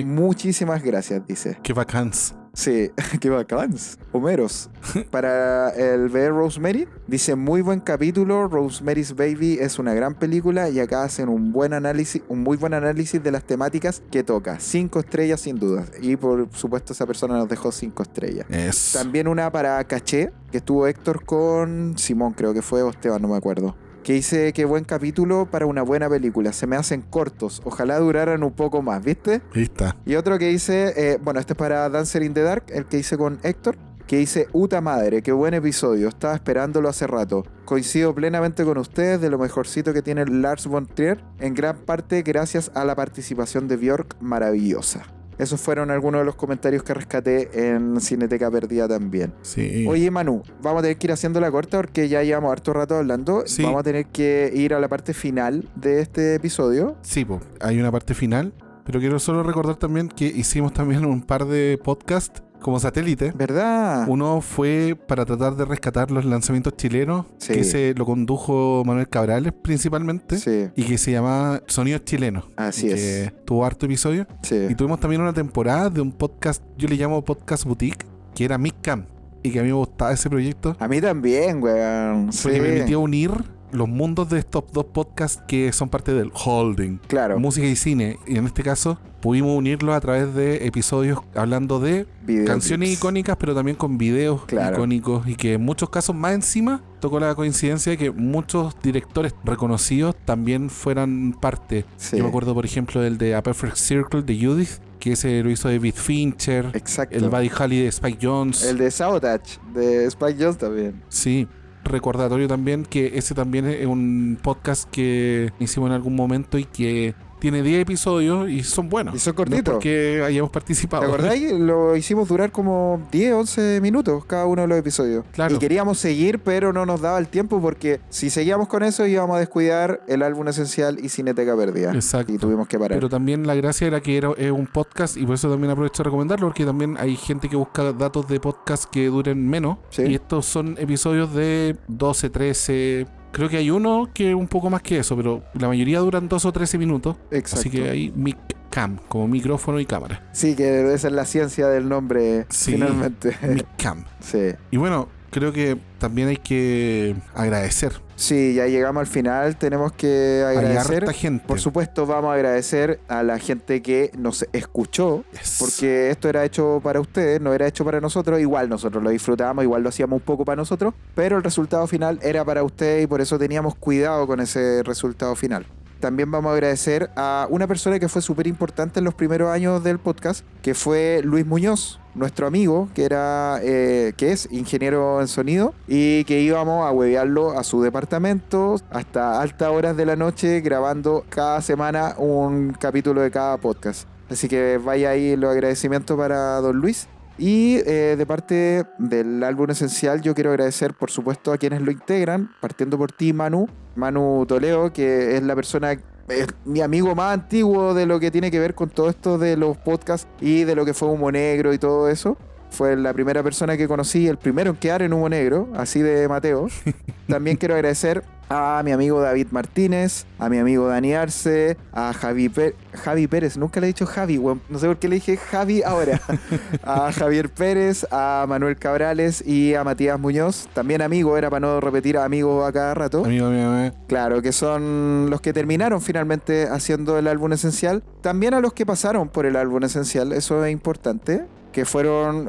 Muchísimas gracias, dice. Qué vacanz. Sí, qué bacán. Homeros. Para el ver Rosemary, dice: muy buen capítulo. Rosemary's Baby es una gran película y acá hacen un muy buen análisis de las temáticas que toca. 5 estrellas sin dudas. Y por supuesto esa persona nos dejó 5 estrellas. También una para Caché, que estuvo Héctor con Simón, creo que fue, o Esteban, no me acuerdo. Que dice: qué buen capítulo para una buena película. Se me hacen cortos. Ojalá duraran un poco más, ¿viste? Ahí está. Y otro que dice, bueno, este es para Dancer in the Dark, el que hice con Héctor, que dice: Uta madre, qué buen episodio. Estaba esperándolo hace rato. Coincido plenamente con ustedes, de lo mejorcito que tiene Lars von Trier, en gran parte gracias a la participación de Björk, maravillosa. Esos fueron algunos de los comentarios que rescaté en Cineteca Perdida también. Sí. Oye, Manu, vamos a tener que ir haciendo la corta porque ya llevamos harto rato hablando. Sí. Vamos a tener que ir a la parte final de este episodio. Sí, pues, hay una parte final, pero quiero solo recordar también que hicimos también un par de podcasts como satélite. ¿Verdad? Uno fue para tratar de rescatar los lanzamientos chilenos, Sí. que se lo condujo Manuel Cabrales principalmente, Sí. y que se llamaba Sonidos Chilenos. Así y es. que tuvo harto episodio. Sí. Y tuvimos también una temporada de un podcast, yo le llamo Podcast Boutique, que era Mixcam, y que a mí me gustaba ese proyecto, A mí también, weón. Sí. porque permitía unir los mundos de estos 2 podcasts que son parte del holding, Claro. música y cine, y en este caso pudimos unirlos a través de episodios hablando de Videoclips. canciones icónicas, pero también con videos Claro. icónicos, y que en muchos casos más encima tocó la coincidencia de que muchos directores reconocidos también fueran parte. Sí. Yo me acuerdo, por ejemplo, del de A Perfect Circle de Judith, que ese lo hizo David Fincher. Exacto. El Buddy Holly de Spike Jonze. El de Sabotage, de Spike Jonze también. Sí. Recordatorio también que ese también es un podcast que hicimos en algún momento y que tiene 10 episodios y son buenos. Y son No es cortitos. porque hayamos participado. ¿Te acordáis? Lo hicimos durar como 10, 11 minutos cada uno de los episodios. Claro. Y queríamos seguir, pero no nos daba el tiempo porque si seguíamos con eso íbamos a descuidar el álbum esencial y Cineteca Perdida. Exacto. Y tuvimos que parar. Pero también la gracia era que es un podcast, y por eso también aprovecho de recomendarlo, porque también hay gente que busca datos de podcast que duren menos. Sí. Y estos son episodios de 12, 13... Creo que hay uno que es un poco más que eso, pero la mayoría duran 2 o 13 minutos. Exacto. Así que hay Miccam, como micrófono y cámara. Sí, que esa es la ciencia del nombre, Sí. finalmente. Miccam. Sí. Y bueno, creo que también hay que agradecer. Sí, ya llegamos al final. Tenemos que Hay agradecer. harta gente. Por supuesto, vamos a agradecer a la gente que nos escuchó. Yes. Porque esto era hecho para ustedes, no era hecho para nosotros. Igual nosotros lo disfrutábamos, igual lo hacíamos un poco para nosotros, pero el resultado final era para ustedes y por eso teníamos cuidado con ese resultado final. También vamos a agradecer a una persona que fue súper importante en los primeros años del podcast, que fue Luis Muñoz, nuestro amigo, que es ingeniero en sonido y que íbamos a huevearlo a su departamento hasta altas horas de la noche grabando cada semana un capítulo de cada podcast. Así que vaya ahí los agradecimientos para don Luis. Y de parte del álbum esencial yo quiero agradecer por supuesto a quienes lo integran, partiendo por ti, Manu Toledo, que es la persona, es mi amigo más antiguo de lo que tiene que ver con todo esto de los podcasts y de lo que fue Humo Negro y todo eso. Fue la primera persona que conocí, el primero en quedar en Humo Negro, así de Mateo. También quiero agradecer a mi amigo David Martínez, a mi amigo Dani Arce, a Javi Pérez, nunca le he dicho Javi, weón, no sé por qué le dije Javi ahora. A Javier Pérez, a Manuel Cabrales y a Matías Muñoz, también amigo, era para no repetir amigo a cada rato. Amigo. Claro, que son los que terminaron finalmente haciendo el álbum esencial. También a los que pasaron por el álbum esencial, eso es importante, que fueron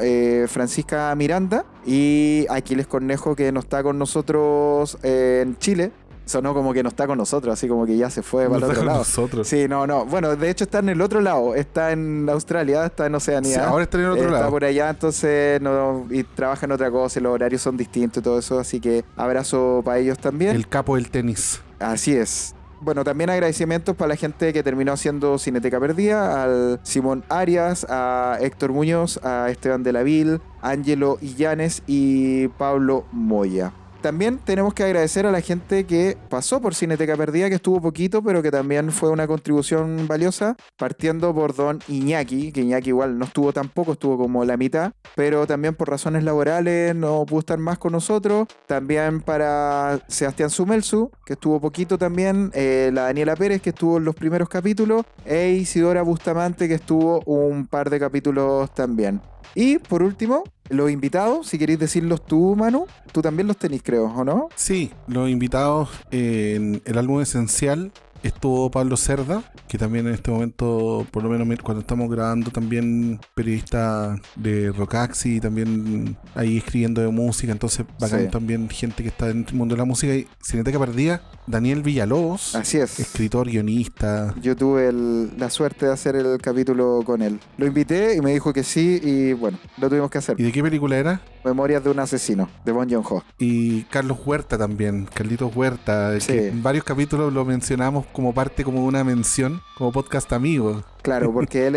Francisca Miranda y Aquiles Cornejo, que no está con nosotros en Chile. Sonó como que no está con nosotros, así como que ya se fue para el otro lado. Nosotros. Sí, no. Bueno, de hecho está en el otro lado. Está en Australia, está en Oceanía. Sí, ahora está en el otro lado. Está por allá, entonces y trabaja en otra cosa, y los horarios son distintos y todo eso. Así que abrazo para ellos también. El capo del tenis. Así es. Bueno, también agradecimientos para la gente que terminó haciendo Cineteca Perdida, al Simón Arias, a Héctor Muñoz, a Esteban de la Vil, Ángelo Illanes y Pablo Moya. También tenemos que agradecer a la gente que pasó por Cineteca Perdida, que estuvo poquito, pero que también fue una contribución valiosa, partiendo por don Iñaki, que Iñaki igual no estuvo tampoco, estuvo como la mitad, pero también por razones laborales no pudo estar más con nosotros. También para Sebastián Sumelsu, que estuvo poquito también, la Daniela Pérez, que estuvo en los primeros capítulos, e Isidora Bustamante, que estuvo un par de capítulos también. Y por último, los invitados, si queréis decirlos tú, Manu, tú también los tenés, creo, ¿o no? Sí, los invitados en el álbum esencial estuvo Pablo Cerda, que también en este momento, por lo menos cuando estamos grabando, también periodista de Rockaxi, y también ahí escribiendo de música, entonces bacán, sí. También gente que está en el mundo de la música. Y Cineteca Perdida, Daniel Villalobos. Así es. Escritor, guionista. Yo tuve la suerte de hacer el capítulo con él. Lo invité y me dijo que sí, y bueno, lo tuvimos que hacer. ¿Y de qué película era? Memorias de un asesino, de Bong Joon-ho. Y Carlos Huerta también, Carlitos Huerta, sí. Que en varios capítulos lo mencionamos como parte, como una mención, como podcast amigo. Claro, porque él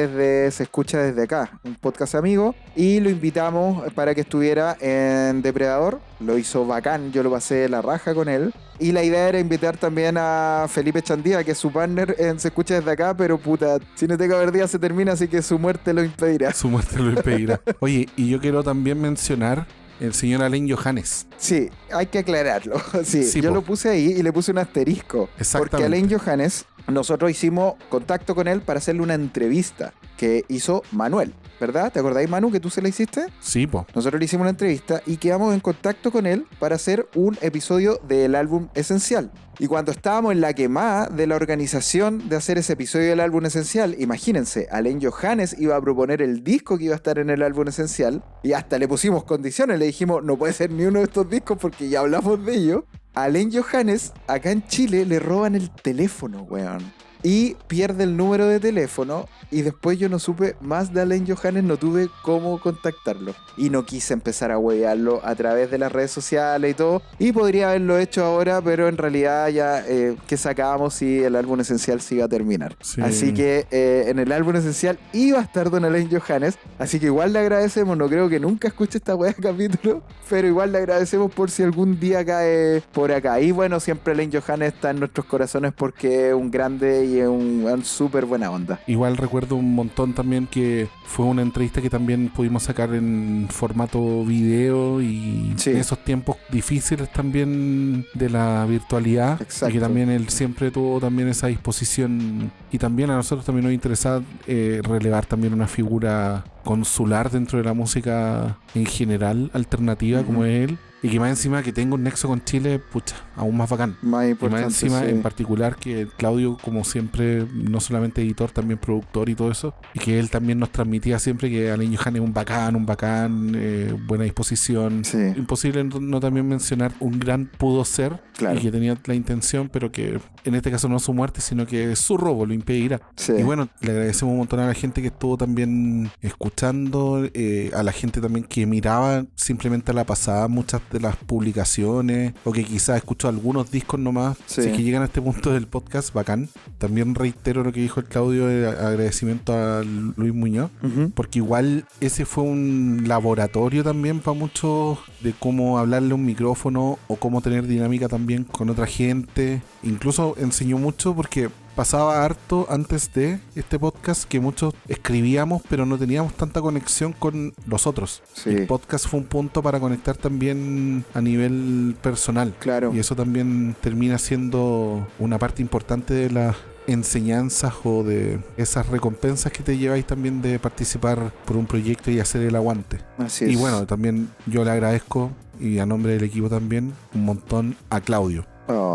se escucha desde acá, un podcast amigo, y lo invitamos para que estuviera en Depredador. Lo hizo bacán, yo lo pasé la raja con él. Y la idea era invitar también a Felipe Chandía, que es su partner en Se Escucha Desde Acá, pero puta, Cineteca Perdida se termina, así que su muerte lo impedirá. Su muerte lo impedirá. Oye, y yo quiero también mencionar el señor Alain Johannes. Sí, hay que aclararlo. Sí, yo lo puse ahí y le puse un asterisco. Exactamente. Porque Alain Johannes, nosotros hicimos contacto con él para hacerle una entrevista que hizo Manuel, ¿verdad? ¿Te acordáis, Manu, que tú se la hiciste? Sí, po. Nosotros le hicimos una entrevista y quedamos en contacto con él para hacer un episodio del álbum Esencial. Y cuando estábamos en la quemada de la organización de hacer ese episodio del álbum Esencial, imagínense, Alain Johannes iba a proponer el disco que iba a estar en el álbum Esencial, y hasta le pusimos condiciones, le dijimos, no puede ser ni uno de estos discos porque ya hablamos de ello. A Alain Johannes, acá en Chile, le roban el teléfono, weón. Y pierde el número de teléfono, y después yo no supe más de Alain Johannes, no tuve cómo contactarlo. Y no quise empezar a huevearlo a través de las redes sociales y todo. Y podría haberlo hecho ahora, pero en realidad ya que sacábamos si el álbum esencial se iba a terminar. Sí. Así que en el álbum esencial iba a estar don Alain Johannes. Así que igual le agradecemos, no creo que nunca escuche esta hueá de capítulo, pero igual le agradecemos por si algún día cae por acá. Y bueno, siempre Alain Johannes está en nuestros corazones porque es un grande y es un súper buena onda. Igual recuerdo un montón también que fue una entrevista que también pudimos sacar en formato video, y sí, en esos tiempos difíciles también de la virtualidad. Exacto. Y que también él siempre tuvo también esa disposición, y también a nosotros también nos interesa relevar también una figura consular dentro de la música en general alternativa, como es él. Y que más encima que tengo un nexo con Chile, pucha, aún más bacán. Más importante, y más encima, sí, en particular, que Claudio, como siempre, no solamente editor, también productor y todo eso, y que él también nos transmitía siempre que Alain Johannes es un bacán, buena disposición. Sí. Imposible no también mencionar un gran pudo ser, claro, y que tenía la intención, pero que en este caso no su muerte, sino que su robo lo impedirá. Sí. Y bueno, le agradecemos un montón a la gente que estuvo también escuchando, a la gente también que miraba simplemente a la pasada muchas de las publicaciones, o que quizás escuchó algunos discos nomás. Sí. Si es que llegan a este punto del podcast, bacán. También reitero lo que dijo el Claudio, de agradecimiento a Luis Muñoz, porque igual ese fue un laboratorio también para muchos de cómo hablarle a un micrófono o cómo tener dinámica también con otra gente. Incluso enseñó mucho porque pasaba harto antes de este podcast que muchos escribíamos pero no teníamos tanta conexión con los otros. Sí. El podcast fue un punto para conectar también a nivel personal. Claro. Y eso también termina siendo una parte importante de las enseñanzas o de esas recompensas que te lleváis también de participar por un proyecto y hacer el aguante. Así es. Y bueno, también yo le agradezco, y a nombre del equipo también, un montón a Claudio.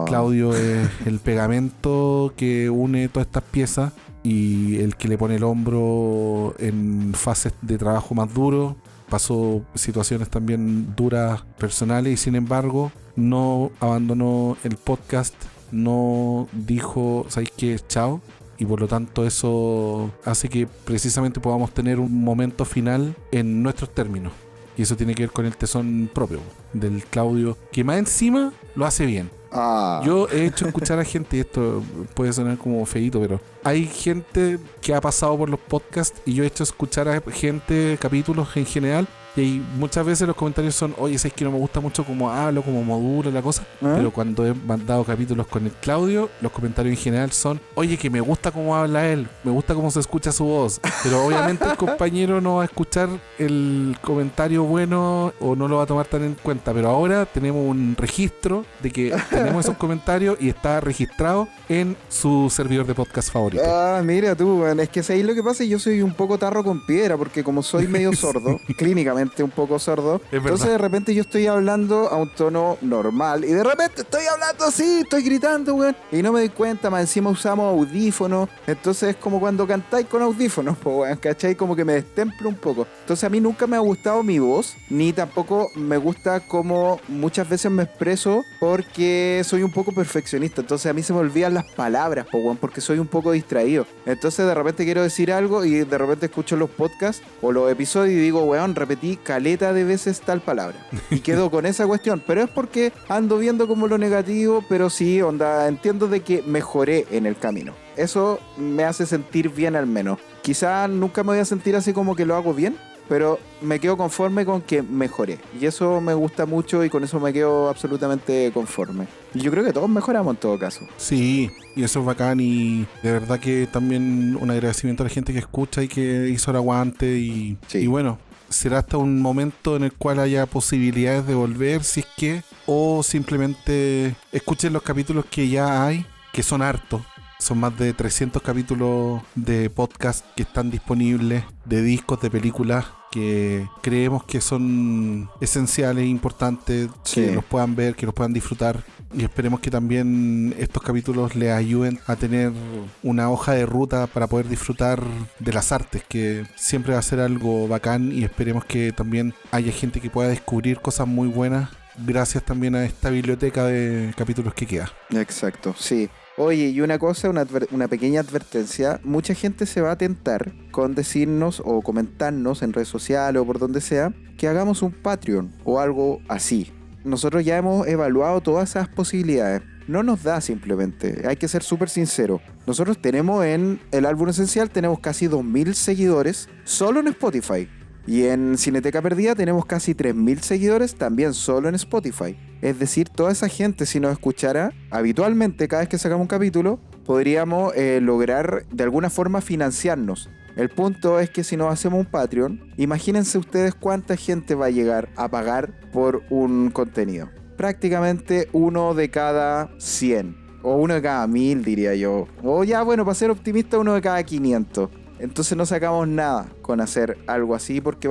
Claudio es el pegamento que une todas estas piezas, y el que le pone el hombro en fases de trabajo más duro. Pasó situaciones también duras personales y sin embargo no abandonó el podcast, no dijo, ¿sabéis qué? Chao. Y por lo tanto eso hace que precisamente podamos tener un momento final en nuestros términos. Y eso tiene que ver con el tesón propio del Claudio, que más encima lo hace bien. Yo he hecho escuchar a gente, y esto puede sonar como feíto, pero hay gente que ha pasado por los podcasts y yo he hecho escuchar a gente, capítulos en general, y muchas veces los comentarios son, oye, sabes que no me gusta mucho cómo hablo, cómo modula la cosa, pero cuando he mandado capítulos con el Claudio, los comentarios en general son, oye, que me gusta cómo habla él, me gusta cómo se escucha su voz, pero obviamente el compañero no va a escuchar el comentario bueno o no lo va a tomar tan en cuenta, pero ahora tenemos un registro de que tenemos esos comentarios y está registrado en su servidor de podcast favorito. Mira tú, man. Es que ahí lo que pasa es que yo soy un poco tarro con piedra, porque como soy medio sordo, clínicamente un poco sordo, entonces de repente yo estoy hablando a un tono normal y de repente estoy hablando así, estoy gritando, weón, y no me doy cuenta, más encima usamos audífonos, entonces es como cuando cantáis con audífonos, pues, weón, ¿cachai? Como que me destemplo un poco. Entonces a mí nunca me ha gustado mi voz, ni tampoco me gusta como muchas veces me expreso, porque soy un poco perfeccionista, entonces a mí se me olvidan las palabras, pues, weón, porque soy un poco distraído. Entonces de repente quiero decir algo y de repente escucho los podcasts o los episodios y digo, weón, repetí caleta de veces tal palabra y quedo con esa cuestión, pero es porque ando viendo como lo negativo, pero sí, onda, entiendo de que mejoré en el camino. Eso me hace sentir bien al menos. Quizá nunca me voy a sentir así como que lo hago bien, pero me quedo conforme con que mejoré. Y eso me gusta mucho y con eso me quedo absolutamente conforme. Y yo creo que todos mejoramos en todo caso. Sí, y eso es bacán y de verdad que también un agradecimiento a la gente que escucha y que hizo el aguante y, sí. Y bueno, será hasta un momento en el cual haya posibilidades de volver, si es que, o simplemente escuchen los capítulos que ya hay, que son hartos. Son más de 300 capítulos de podcast que están disponibles, de discos, de películas, que creemos que son esenciales e importantes, sí, que los puedan ver, que los puedan disfrutar. Y esperemos que también estos capítulos les ayuden a tener una hoja de ruta para poder disfrutar de las artes, que siempre va a ser algo bacán, y esperemos que también haya gente que pueda descubrir cosas muy buenas gracias también a esta biblioteca de capítulos que queda. Exacto, sí. Oye, y una cosa, una pequeña advertencia, mucha gente se va a tentar con decirnos o comentarnos en redes sociales o por donde sea que hagamos un Patreon o algo así. Nosotros ya hemos evaluado todas esas posibilidades. No nos da simplemente, hay que ser súper sincero. Nosotros tenemos en el álbum esencial, tenemos casi 2.000 seguidores solo en Spotify. Y en Cineteca Perdida tenemos casi 3.000 seguidores también solo en Spotify. Es decir, toda esa gente, si nos escuchara habitualmente cada vez que sacamos un capítulo, podríamos lograr de alguna forma financiarnos. El punto es que si nos hacemos un Patreon, imagínense ustedes cuánta gente va a llegar a pagar por un contenido. Prácticamente 1 de cada 100. O 1 de cada 1.000, diría yo. O ya, bueno, para ser optimista, 1 de cada 500. Entonces no sacamos nada con hacer algo así, porque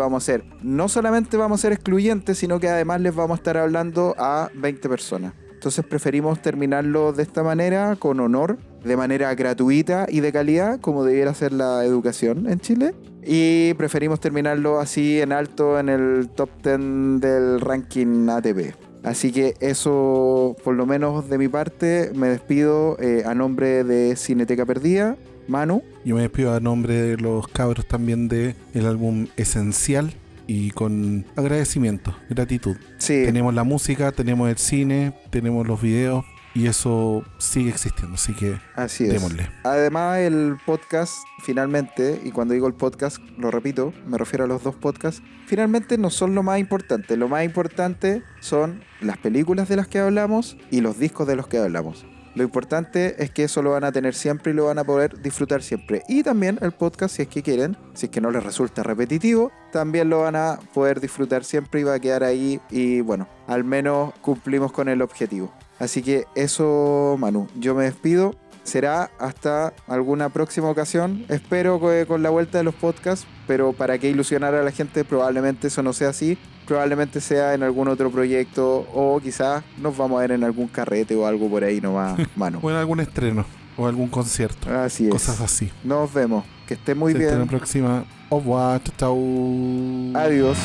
no solamente vamos a ser excluyentes, sino que además les vamos a estar hablando a 20 personas. Entonces preferimos terminarlo de esta manera, con honor, de manera gratuita y de calidad, como debiera ser la educación en Chile. Y preferimos terminarlo así en alto en el top 10 del ranking ATP. Así que eso, por lo menos de mi parte, me despido a nombre de Cineteca Perdida. Manu. Yo me despido a nombre de los cabros también de el álbum Esencial y con agradecimiento, gratitud. Sí. Tenemos la música, tenemos el cine, tenemos los videos y eso sigue existiendo, así que así démosle. Es. Además el podcast finalmente, y cuando digo el podcast lo repito, me refiero a los 2 podcasts, finalmente no son lo más importante. Lo más importante son las películas de las que hablamos y los discos de los que hablamos. Lo importante es que eso lo van a tener siempre y lo van a poder disfrutar siempre. Y también el podcast, si es que quieren, si es que no les resulta repetitivo, también lo van a poder disfrutar siempre y va a quedar ahí. Y bueno, al menos cumplimos con el objetivo. Así que eso, Manu, yo me despido. Será hasta alguna próxima ocasión. Espero que con la vuelta de los podcasts, pero para que ilusionar a la gente probablemente eso no sea así. Probablemente sea en algún otro proyecto o quizás nos vamos a ver en algún carrete o algo por ahí nomás, Manu. O en algún estreno. o algún concierto. Así es. Cosas así. Nos vemos. Que esté muy Hasta bien. la próxima. Au revoir. Chao. Adiós.